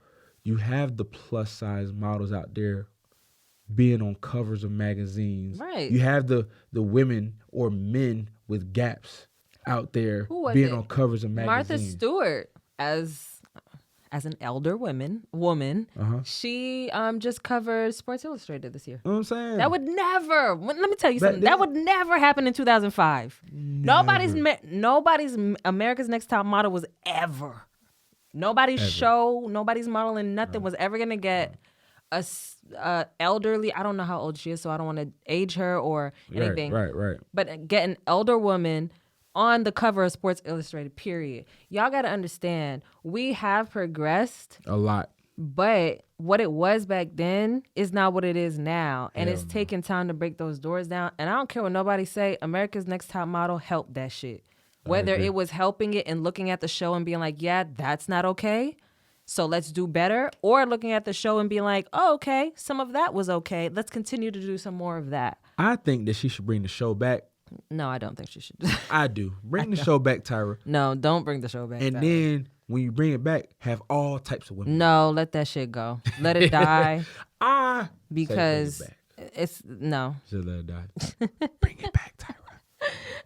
you have the plus size models out there being on covers of magazines. Right. You have the women or men with gaps out there Who was being it? on covers of magazines. Martha Stewart, as an elder woman, she just covered Sports Illustrated this year. You know what I'm saying? That would never. Let me tell you Back something. then- That would never happen in 2005. Nobody's America's Next Top Model was ever. Nobody's show, nobody's modeling, nothing was ever gonna get a elderly. I don't know how old she is, so I don't want to age her or anything. Right. But get an elder woman on the cover of Sports Illustrated. Period. Y'all got to understand, we have progressed A lot. but what it was back then is not what it is now. And it's taking time to break those doors down. And I don't care what nobody say, America's Next Top Model helped that shit. Whether it was helping it and looking at the show and being like, yeah, that's not okay, so let's do better. Or looking at the show and being like, oh, okay, some of that was okay. Let's continue to do some more of that. I think that she should bring the show back. No, I don't think she should. I do. Bring the show back, Tyra. No, don't bring the show back. And Tyler. then when you bring it back, have all types of women. No, let that shit go. Let it die. Because Say bring it back. it's no. Just let it die. Bring it back, Tyra.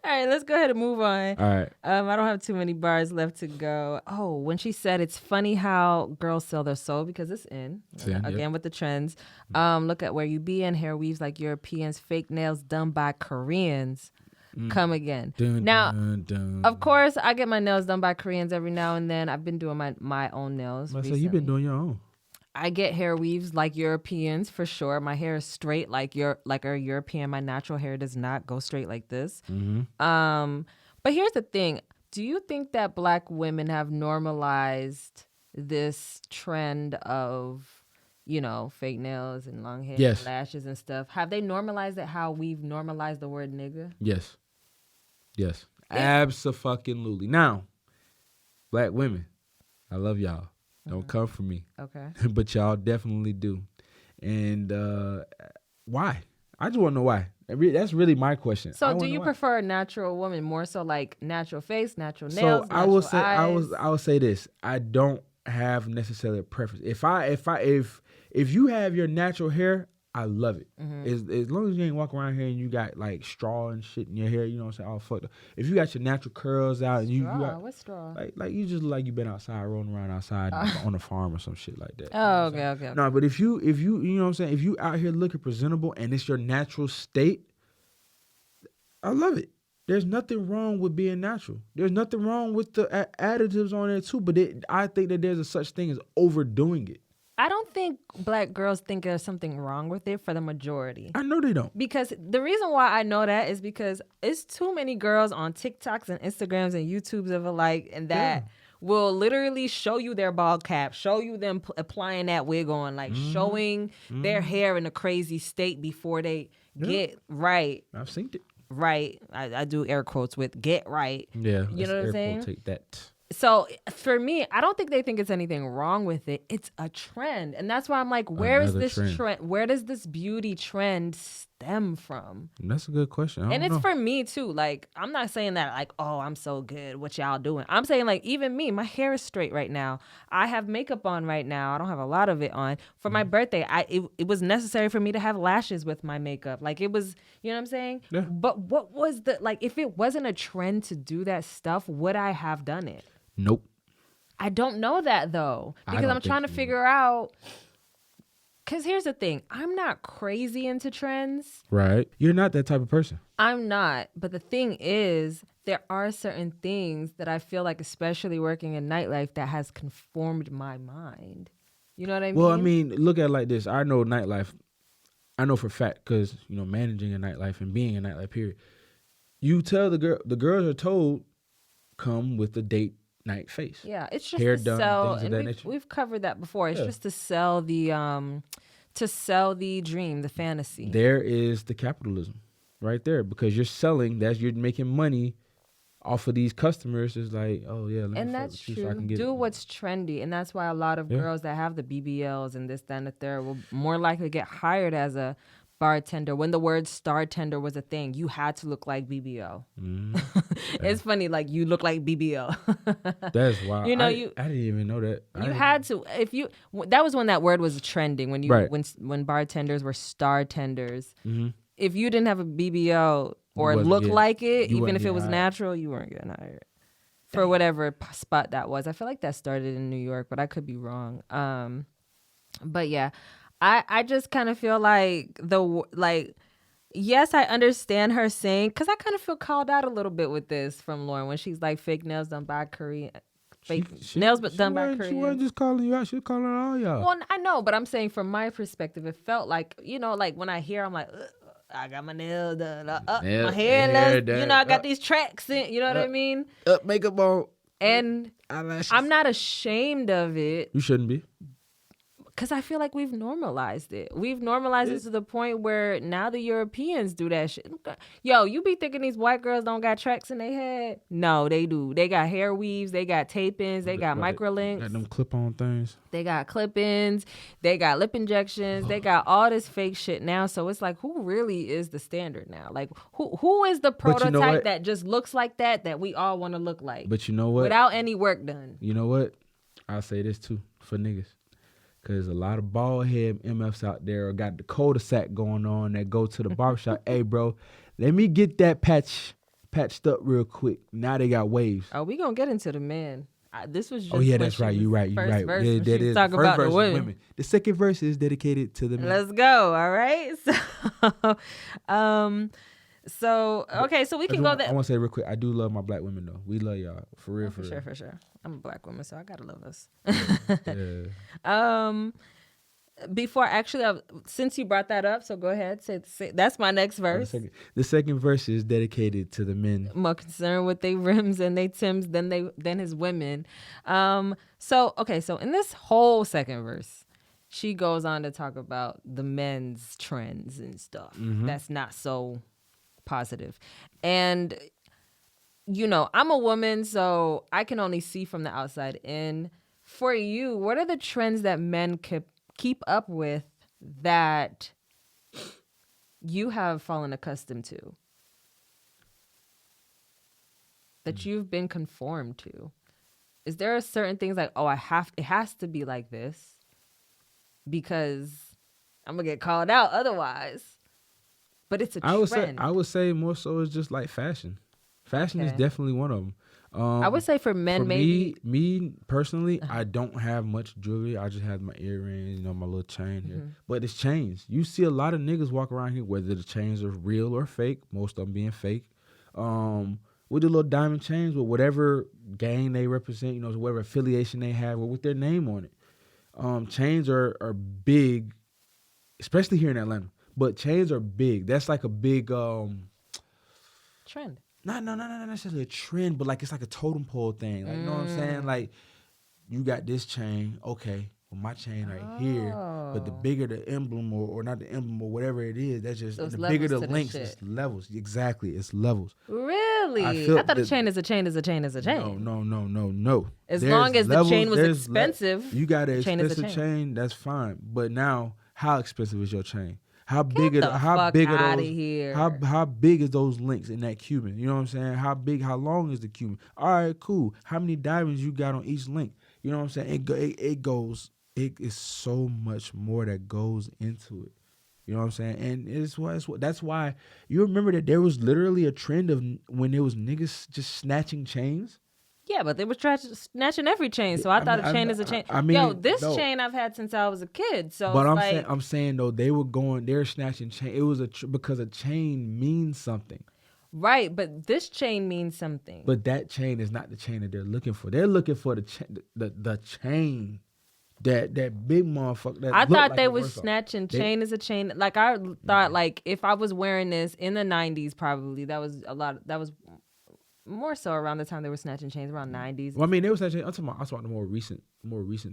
All right, let's go ahead and move on. All right. I don't have too many bars left to go. Oh, when she said it's funny how girls sell their soul because it's in. Again with the trends. Look at where you be in, hair weaves like Europeans, fake nails done by Koreans. Come again. Now, of course, I get my nails done by Koreans every now and then. I've been doing my own nails. So recently. you've been doing your own. I get hair weaves like Europeans for sure. My hair is straight like a European. My natural hair does not go straight like this. But here's the thing. Do you think that Black women have normalized this trend of, fake nails and long hair and lashes and stuff? Have they normalized it how we've normalized the word nigga? Yes. Abso-fucking-lutely. Now, Black women, I love y'all. Don't come for me. Okay. But y'all definitely do. And why? I just want to know why. That's really my question. So do you prefer a natural woman more so like natural face, natural nails, so I will say eyes? I will say this. I don't have necessarily a preference. If you have your natural hair, I love it. As long as you ain't walking around here and you got like straw and shit in your hair, you know what I'm saying? All fucked up. If you got your natural curls out and you got, what's straw? like you just look like you been outside rolling around outside on a farm or some shit like that. Oh, okay. No, but if you you know what I'm saying, if you out here looking presentable and it's your natural state, I love it. There's nothing wrong with being natural. There's nothing wrong with the additives on there too, but I think that there's a such thing as overdoing it. I don't think Black girls think there's something wrong with it for the majority. I know they don't. Because the reason why I know that is because it's too many girls on TikToks and Instagrams and YouTubes of alike and that will literally show you their bald cap, show you them applying that wig on, like showing their hair in a crazy state before they get right. I've seen it. Right. I do air quotes with get right. Yeah. You know what I'm saying? Take that. So for me, I don't think they think it's anything wrong with it. It's a trend. And that's why I'm like, where is this trend? Where does this beauty trend stem from? That's a good question. And it's for me too. Like, I'm not saying that like, oh, I'm so good. What y'all doing? I'm saying like, even me, my hair is straight right now. I have makeup on right now. I don't have a lot of it on. For my birthday, it was necessary for me to have lashes with my makeup. Like it was, you know what I'm saying? Yeah. But what was if it wasn't a trend to do that stuff, would I have done it? Nope. I don't know that though, because I'm trying to figure out. Because here's the thing, I'm not crazy into trends. Right. You're not that type of person. I'm not. But the thing is, there are certain things that I feel like, especially working in nightlife, that has conformed my mind. You know what I mean? Well, I mean, look at it like this. I know nightlife. I know for a fact because, managing a nightlife and being a nightlife, period. You tell the girls are told, come with the date night face. Yeah, it's just hair to done, sell, things of and that we've covered that before. It's just to sell the dream, the fantasy. There is the capitalism right there because you're making money off of these customers. It's like, oh yeah, let me and that's true. true. So I can get Do what's trendy, and that's why a lot of girls that have the BBLs and this, that, and the third will more likely get hired as a bartender, when the word star tender was a thing, you had to look like BBO. It's funny, like you look like BBO. That's wild. You know, I didn't even know that. You had to, if you, that was when that word was trending, when you, Right. when bartenders were star tenders. Mm-hmm. If you didn't have a BBO or wasn't look getting- like it, you even wasn't if it getting was hired. natural, you weren't getting hired for whatever spot that was. I feel like that started in New York, but I could be wrong. But yeah, I just kind of feel like yes, I understand her saying, because I kind of feel called out a little bit with this from Lauryn when she's like, fake nails done by Korean. Fake nails but done by Korean. She wasn't just calling you out. She was calling out all y'all. Well, I know, but I'm saying from my perspective, it felt like, you know, like when I hear, I'm like, I got my nails done, my hair done, you know, I got these tracks in, you know what I mean? Up makeup on. And Eyelashes. I'm not ashamed of it. You shouldn't be. Because I feel like we've normalized it. We've normalized it to the point where now the Europeans do that shit. Yo, you be thinking these white girls don't got tracks in their head? No, they do. They got hair weaves. They got tape-ins. They got microlinks. Got them clip-on things. They got clip-ins. They got lip injections. They got all this fake shit now. So it's like, who really is the standard now? Like, who is the prototype that just looks like that we all want to look like? But you know what? Without any work done. You know what? I'll say this too for niggas. Because a lot of bald head MFs out there got the cul-de-sac going on that go to the barbershop. Hey, bro, let me get that patched up real quick. Now they got waves. Oh, we gonna get into the men. This was just That's right. You're right. You're right. Verse Yeah, when that she was is. talking First about verse the is women. The second verse is dedicated to the men. Let's go. All right. So okay, so we can go there. I want to say real quick, I do love my black women though. We love y'all for real. For sure. I'm a black woman, so I gotta love us. Yeah. Before actually, since you brought that up, so go ahead. Say that's my next verse. The second verse is dedicated to the men. More concerned with their rims and they Timbs than his women. So in this whole second verse, she goes on to talk about the men's trends and stuff. That's not so positive. And you know, I'm a woman, so I can only see from the outside in. For you, what are the trends that men keep up with that you have fallen accustomed to? That you've been conformed to? Is there a certain things like, oh, it has to be like this because I'm gonna get called out otherwise? But it's a trend. I would say more so it's just like fashion. Fashion is definitely one of them. I would say for men, maybe. Me personally, I don't have much jewelry. I just have my earrings, you know, my little chain here. But it's chains. You see a lot of niggas walk around here, whether the chains are real or fake, most of them being fake, with the little diamond chains, with whatever gang they represent, you know, whatever affiliation they have, or with their name on it. Chains are big, especially here in Atlanta. But chains are big. That's like a big trend. Not necessarily a trend, but like it's like a totem pole thing. Like, you know what I'm saying? Like, you got this chain, okay, well, my chain right here, but the bigger the emblem or not the emblem or whatever it is, that's just the bigger the links, it's levels. Exactly, it's levels. Really? I thought a chain is a chain is a chain is a chain. No. As long as the chain was expensive, you got an expensive chain, that's fine. But now, how expensive is your chain? How big is those links in that Cuban? You know what I'm saying? How long is the Cuban? All right, cool. How many diamonds you got on each link? You know what I'm saying? It is so much more that goes into it. You know what I'm saying? And that's why you remember that there was literally a trend of when there was niggas just snatching chains. Yeah, but they were snatching every chain, so I thought a chain is a chain. This chain I've had since I was a kid. So, but I'm saying though they're snatching chain. It was because a chain means something, right? But this chain means something. But that chain is not the chain that they're looking for. They're looking for the chain, that big motherfucker. I thought they was snatching chain as a chain. Like I thought, like if I was wearing this in the 90s, probably that was more so around the time they were snatching chains, around 90s. Well, I mean, they were snatching. I'm talking about the more recent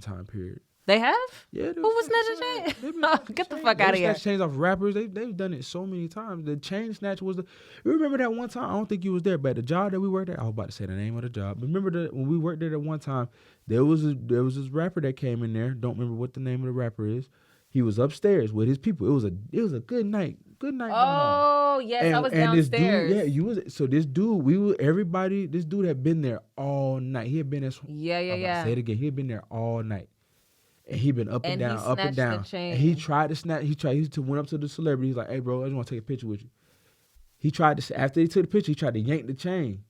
time period. They have? Yeah. Who was snatching chains? Get the fuck out of here. They chains off rappers. They've done it so many times. The chain snatch was you remember that one time? I don't think you was there, but the job that we worked at, I was about to say the name of the job. Remember when we worked there at one time, there was this rapper that came in there. Don't remember what the name of the rapper is. He was upstairs with his people. It was a good night. Good night. Going on. Oh yes, I was downstairs. This dude, yeah, you was. So this dude, this dude had been there all night. He had been there. Yeah. Say it again. He had been there all night, and he been up and down, he up and snatched down. the chain. And he tried to snatch. He went up to the celebrity. He's like, "Hey, bro, I just want to take a picture with you." He tried to. After he took the picture, he tried to yank the chain.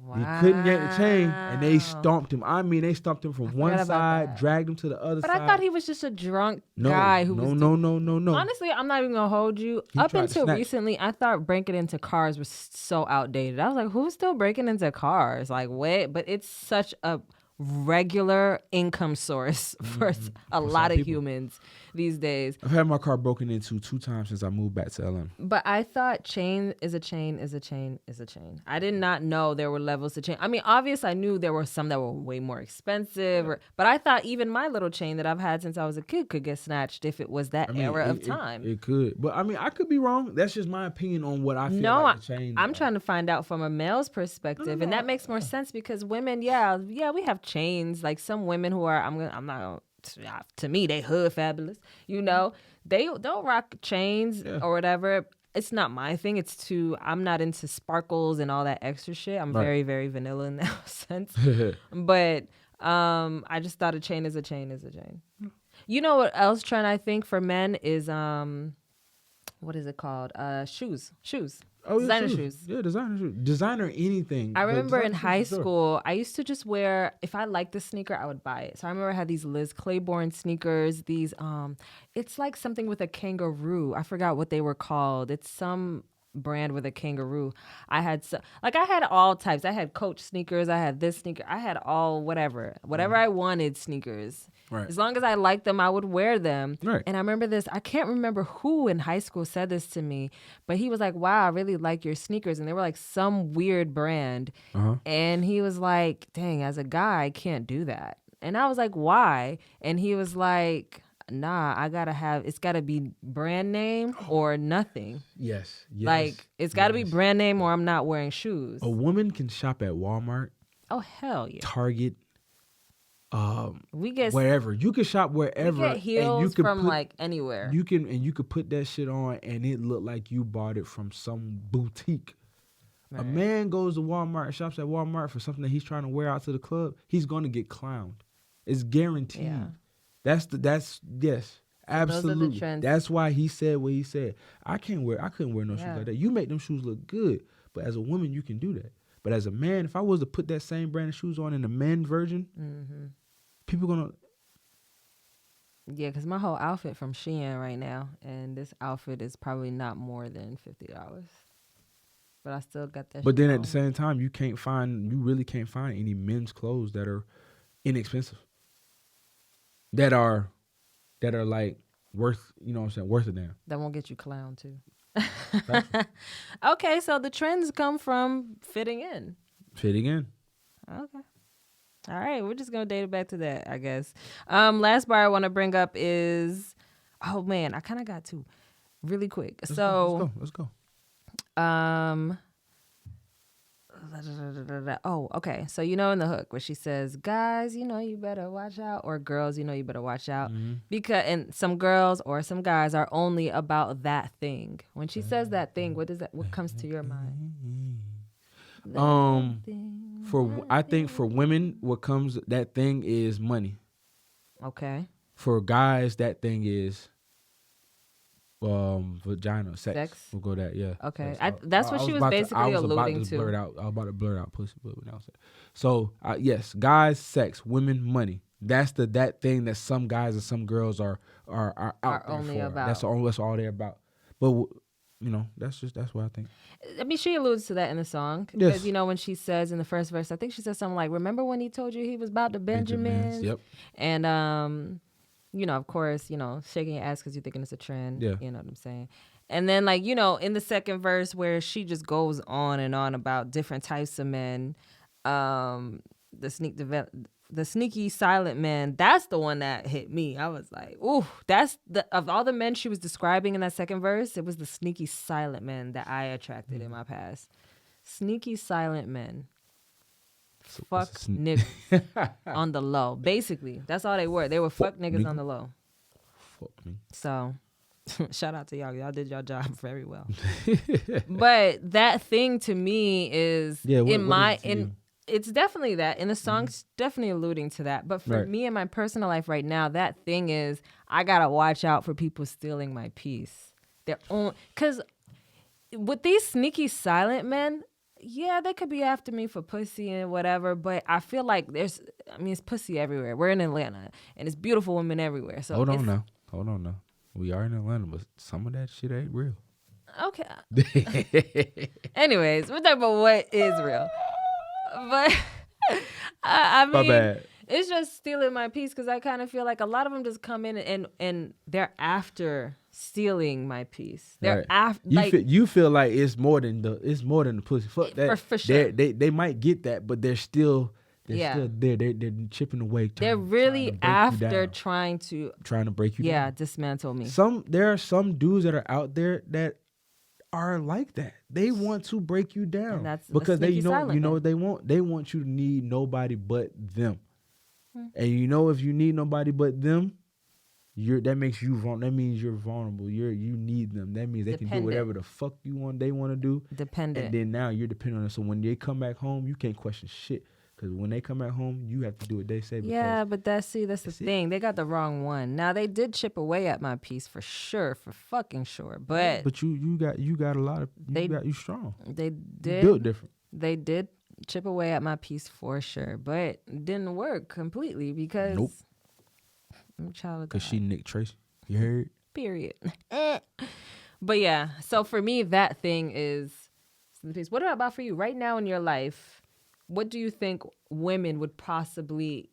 Wow. He couldn't yank the chain, and they stomped him. I mean, they stomped him from one side, dragged him to the other side. But I thought he was just a drunk guy who was... No. Honestly, I'm not even going to hold you. Up until recently, I thought breaking into cars was so outdated. I was like, who's still breaking into cars? Like, what? But it's such a regular income source for a lot of humans these days. I've had my car broken into 2 times since I moved back to LM. But I thought chain is a chain is a chain is a chain. I did not know there were levels to chain. I mean, obviously I knew there were some that were way more expensive, but I thought even my little chain that I've had since I was a kid could get snatched if it was that era of time. It could. But I mean, I could be wrong. That's just my opinion on what I feel like the chain. I'm trying to find out from a male's perspective, and that makes more sense because women, we have chains. Like some women who are, I'm not. To me, they hood fabulous. You know, they'll rock chains or whatever. It's not my thing. I'm not into sparkles and all that extra shit. I'm very, very vanilla in that sense. But I just thought a chain is a chain is a chain. You know what else trend I think for men is what is it called? Shoes. Oh, designer shoes. Yeah, designer shoes. Designer anything. I remember in high school, I used to just wear, if I liked the sneaker, I would buy it. So I remember I had these Liz Claiborne sneakers. These, it's like something with a kangaroo. I forgot what they were called. It's some brand with a kangaroo. I had all types. I had Coach sneakers. I had this sneaker. I had all whatever I wanted sneakers. Right. As long as I liked them, I would wear them. Right. And I remember this. I can't remember who in high school said this to me, but he was like, "Wow, I really like your sneakers," and they were like some weird brand. And he was like, "Dang, as a guy, I can't do that." And I was like, "Why?" And he was like, "Nah, it's gotta be brand name or nothing." Yes. Like, it's gotta be brand name or I'm not wearing shoes. A woman can shop at Walmart. Oh, hell yeah. Target. We get wherever. You can shop wherever. We get heels and you can from like anywhere. You could put that shit on and it look like you bought it from some boutique. Right. A man goes to Walmart, shops at Walmart for something that he's trying to wear out to the club, he's gonna get clowned. It's guaranteed. Yeah. That's yes. Absolutely. Those are the trends. That's why he said what he said. I couldn't wear no shoes like that. You make them shoes look good, but as a woman, you can do that. But as a man, if I was to put that same brand of shoes on in the men version, people gonna. Yeah, because my whole outfit from Shein right now, and this outfit is probably not more than $50. But I still got that. But then at the same time, you really can't find any men's clothes that are inexpensive. That are like worth, you know what I'm saying, worth a damn. That won't get you clowned too. Okay, so the trends come from fitting in. Fitting in. Okay. All right, we're just gonna date it back to that, I guess. Last bar I want to bring up is, oh man, I kind of got to really quick. Let's go. Oh, okay. So you know in the hook where she says, "Guys, you know you better watch out," or "Girls, you know you better watch out," because and some girls or some guys are only about that thing. When she says that thing, what comes to your mind? I think for women, what comes that thing is money. Okay. For guys, that thing is vagina, sex. We'll go that, yeah. Okay, that's what she was basically alluding to. I was about to blurt out pussy, but we don't say. So yes, guys, sex, women, money. That's that thing that some guys and some girls are out there only for. about. That's all they're about. But you know, that's what I think. I mean, she alludes to that in the song because you know when she says in the first verse, I think she says something like, "Remember when he told you he was about the Benjamins?" Yep. And you know, of course, you know, shaking your ass because you're thinking it's a trend. Yeah. You know what I'm saying? And then, like, you know, in the second verse where she just goes on and on about different types of men, the sneaky silent man, that's the one that hit me. I was like, ooh, of all the men she was describing in that second verse, it was the sneaky silent man that I attracted in my past. Sneaky silent men. Fuck niggas on the low. Basically, that's all they were. They were fuck niggas on the low. fuck with me. So, shout out to y'all. Y'all did your job very well. But that thing to me is it's definitely that. And the song's definitely alluding to that. But for me in my personal life right now, that thing is I gotta watch out for people stealing my peace. Because with these sneaky silent men, yeah, they could be after me for pussy and whatever, but I feel like it's pussy everywhere. We're in Atlanta, and it's beautiful women everywhere. So Hold on now. We are in Atlanta, but some of that shit ain't real. Okay. Anyways, we're talking about what is real. But I mean, my bad. It's just stealing my peace because I kind of feel like a lot of them just come in and they're after stealing my peace. They're after. You feel like it's more than the pussy. Fuck that. For sure. They might get that, but they're still there. They're chipping away. They're really after trying to break you down. Yeah, dismantle me. There are some dudes that are out there that are like that. They want to break you down. And that's because they what they want. They want you to need nobody but them. And if you need nobody but them, that makes you vulnerable. That means you're vulnerable. You need them. That means they can do whatever the fuck they want to do. Dependent. And then now you're dependent on them. So when they come back home, you can't question shit. Because when they come back home, you have to do what they say. Yeah, but that's the thing. They got the wrong one. Now they did chip away at my peace for sure, for fucking sure. But you got a lot of you strong. They did. You built different. They did chip away at my peace for sure, but it didn't work completely because I'm a child of God. Because she Nick Tracy. You heard? Period. But yeah, so for me, that thing is the peace. What about for you right now in your life? What do you think women would possibly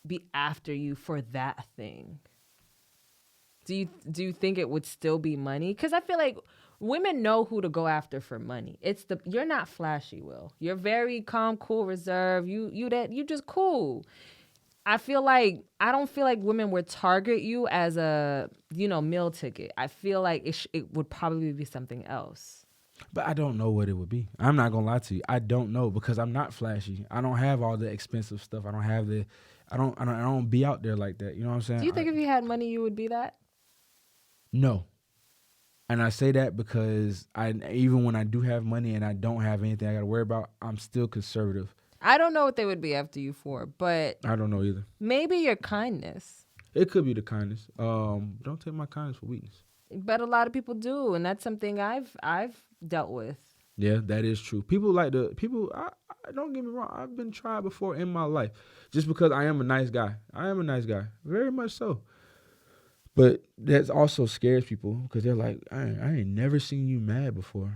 be after you for that thing? Do you think it would still be money? Because I feel like women know who to go after for money. You're not flashy, Will. You're very calm, cool, reserved. You just cool. I don't feel like women would target you as a meal ticket. I feel like it would probably be something else. But I don't know what it would be. I'm not gonna lie to you. I don't know because I'm not flashy. I don't have all the expensive stuff. I don't be out there like that. You know what I'm saying? Do you think if you had money, you would be that? No. And I say that because even when I do have money and I don't have anything I got to worry about, I'm still conservative. I don't know what they would be after you for, but I don't know either. Maybe your kindness. It could be the kindness. Don't take my kindness for weakness. But a lot of people do, and that's something I've dealt with. Yeah, that is true. I don't get me wrong. I've been tried before in my life, just because I am a nice guy. I am a nice guy, very much so. But that also scares people because they're like, I ain't never seen you mad before.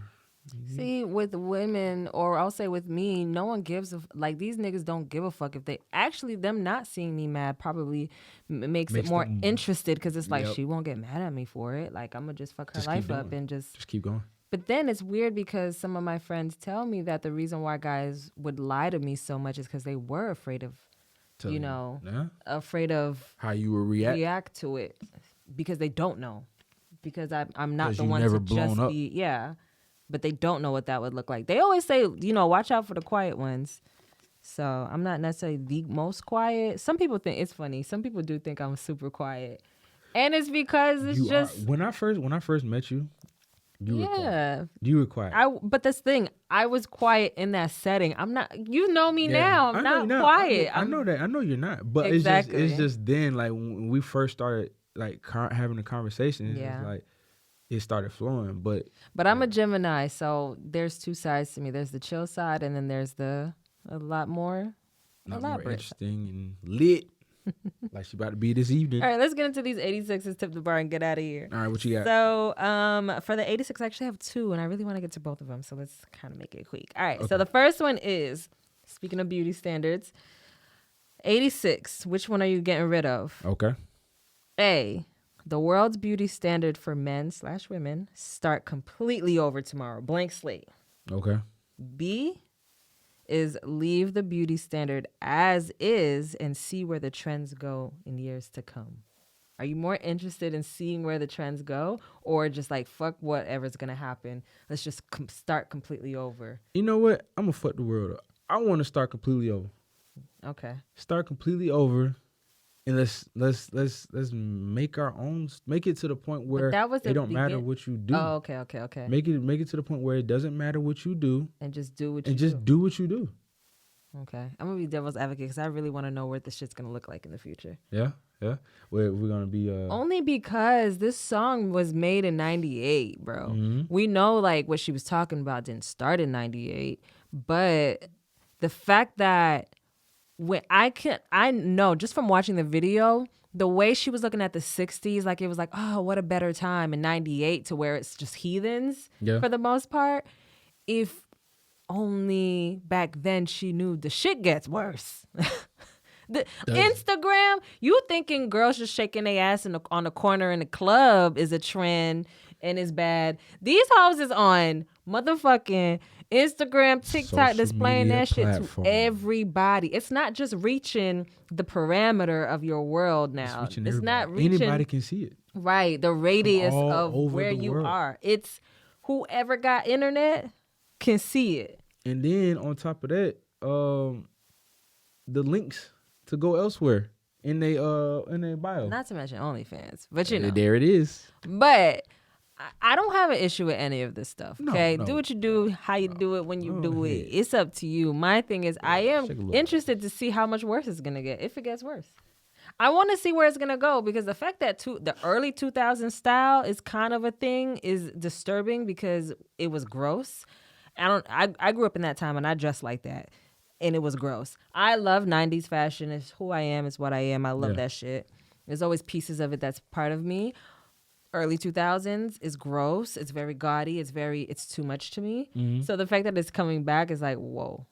Mm-hmm. See, with women, or I'll say with me, no one gives these niggas don't give a fuck if they actually them not seeing me mad probably makes it more interested because it's like she won't get mad at me for it. Like I'm gonna just fuck her life up and just keep going. But then it's weird because some of my friends tell me that the reason why guys would lie to me so much is because they were afraid of, afraid of how you will react to it because they don't know because I'm not the one to just be but they don't know what that would look like. They always say, watch out for the quiet ones. So I'm not necessarily the most quiet. Some people think it's funny. Some people do think I'm super quiet. And it's because when I first met you, you were quiet. You were quiet. But this thing, I was quiet in that setting. I'm not, you know me now. I'm not quiet. I know that. I know you're not. But exactly. it's just then, like, when we first started, like, having a conversation, it's like, it started flowing, but I'm a Gemini, so there's two sides to me. There's the chill side, and then there's a lot more interesting and lit, like she about to be this evening. All right, let's get into these 86s, tip the bar, and get out of here. All right, what you got? So, for the 86, I actually have two, and I really want to get to both of them, so let's kind of make it quick. All right, so the first one is, speaking of beauty standards, 86. Which one are you getting rid of? Okay. A. The world's beauty standard for men/women start completely over tomorrow. Blank slate. Okay. B is leave the beauty standard as is and see where the trends go in years to come. Are you more interested in seeing where the trends go or just like, fuck whatever's going to happen? Let's just start completely over. You know what? I'm going to fuck the world up. I want to start completely over. Okay. Start completely over And let's make our own. Make it to the point where that was it the don't matter begin- what you do. Oh, okay. Make it to the point where it doesn't matter what you do, And just do what you and just do what you do. Okay. I'm going to be devil's advocate because I really want to know what this shit's going to look like in the future. Yeah. We're gonna be Only because this song was made in 98, bro. Mhm. We know like what she was talking about didn't start in 98, but the fact that when I know just from watching the video, the way she was looking at the 60s, like it was like, oh, what a better time in 98 to where it's just heathens for the most part. If only back then she knew the shit gets worse. The Instagram, you thinking girls just shaking their ass on the corner in the club is a trend and is bad. These hoes is on motherfucking Instagram, TikTok, Social displaying media that shit platform. to everybody. It's not just reaching the parameter of your world now. It's It's not reaching Anybody can see it. right the radius all of over where the you world. are. It's whoever got internet can see it. And then on top of that, the links to go elsewhere in they bio. Not to mention OnlyFans, but you know. There it is. But I don't have an issue with any of this stuff. Okay, No. do what you do, how you do it, when you Go do it. ahead. It's up to you. My thing is, I am shake a little. interested to see how much worse it's gonna get. If it gets worse, I want to see where it's gonna go because the fact that the early 2000s style is kind of a thing is disturbing because it was gross. I grew up in that time and I dressed like that. And it was gross. I love 90s fashion. It's who I am. It's what I am. I love that shit. There's always pieces of it that's part of me. Early 2000s is gross. It's very gaudy. It's too much to me. Mm-hmm. So the fact that it's coming back is like, whoa.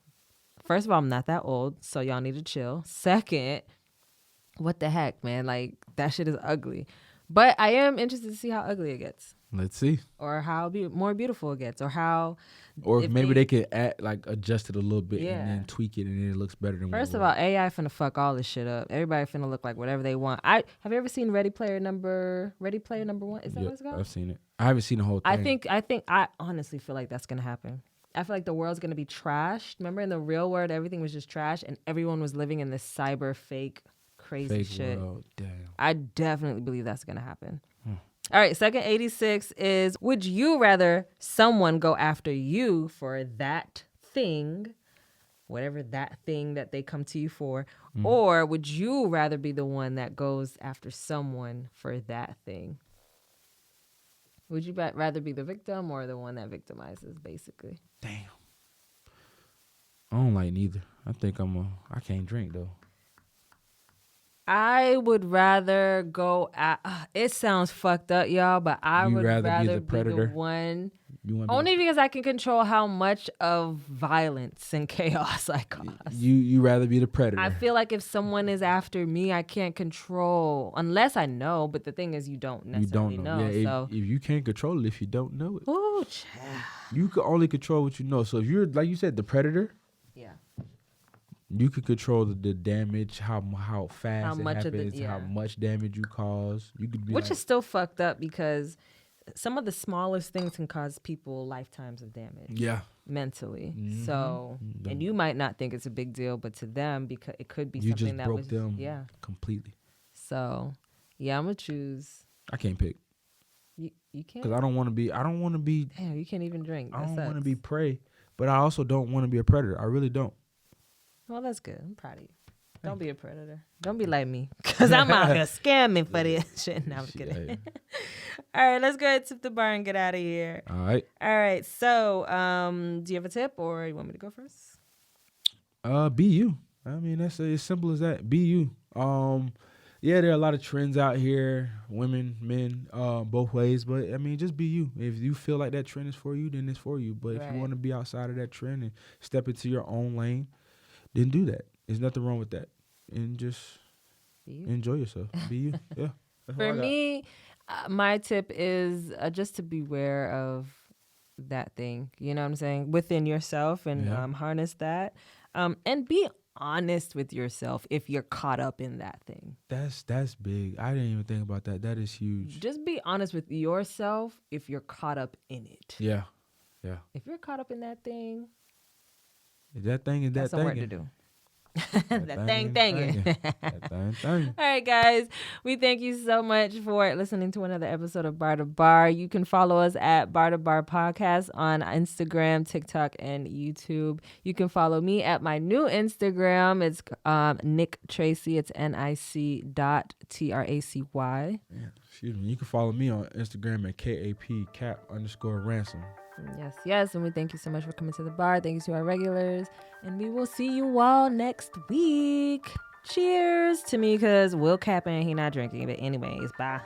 First of all, I'm not that old, so y'all need to chill. Second, what the heck, man? Like, that shit is ugly. But I am interested to see how ugly it gets. Let's see. Or how more beautiful it gets. Or how... Or if maybe they could adjust it a little bit Yeah. and then tweak it, and then it looks better than. First what of it all, AI finna fuck all this shit up. Everybody finna look like whatever they want. Have you ever seen Ready Player Number 1? Is that what it's called? I've seen it. I haven't seen the whole thing. I honestly feel like that's gonna happen. I feel like the world's gonna be trashed. Remember in the real world, everything was just trash and everyone was living in this cyber fake crazy Fake shit. world. Damn. I definitely believe that's gonna happen. All right, second 86 is, would you rather someone go after you for that thing, whatever that thing that they come to you for, or would you rather be the one that goes after someone for that thing? Would you rather be the victim or the one that victimizes, basically? Damn. I don't like neither. I think I can't drink though. I would rather go at. It sounds fucked up, y'all, but I You would rather rather be the be predator? the one. You want Only because I can control how much of violence and chaos I cause. you rather be the predator. I feel like if someone is after me, I can't control unless I know. But the thing is, you don't necessarily you don't know. know. Yeah, So, if you can't control it, if you don't know it, ooh, child. you can only control what you know. So if you're like you said, the predator, Yeah. you can control the damage, how fast How it much of the- happens, how yeah. much damage you cause. You could be Which like, is still fucked up because some of the smallest things can cause people lifetimes of damage. yeah. Mentally. Mhm. So, and you might not think it's a big deal, but to them, because it could be You something just that broke was them yeah. completely. So, yeah, I'm gonna choose. I can't pick You can't. because I don't want to be. Damn, you can't even drink. I That don't want to sucks. be prey, but I also don't want to be a predator. I really don't. Well, that's good. I'm proud of you. Don't be a predator. Don't be like me, cause I'm out here scamming for this shit. No, I'm just kidding. Yeah. All right, let's go ahead, tip the bar, and get out of here. All right. All right. So, do you have a tip, or you want me to go first? Be you. I mean, that's as simple as that. Be you. Yeah, there are a lot of trends out here, women, men, both ways. But I mean, just be you. If you feel like that trend is for you, then it's for you. But if Right. you want to be outside of that trend and step into your own lane, then do that. There's nothing wrong with that. And just Be you. enjoy yourself. Be you. Yeah. That's what For I got. me, my tip is just to beware of that thing. You know what I'm saying? Within yourself and Yeah. harness that. And be honest with yourself if you're caught up in that thing. That's big. I didn't even think about that. That is huge. Just be honest with yourself if you're caught up in it. Yeah. Yeah. If you're caught up in that thing, If that thing is that's that some work thing. to do. That thing. That thing. All right, guys. We thank you so much for listening to another episode of Bar2Bar. You can follow us at Bar2Bar Podcast on Instagram, TikTok, and YouTube. You can follow me at my new Instagram. It's Nick Tracy. It's NIC.TRACY. Yeah, excuse me. You can follow me on Instagram at KAP_ransom. Yes. And we thank you so much for coming to the bar. Thank you to our regulars. And we will see you all next week. Cheers to me, because Will capping, he not drinking. But anyways, bye.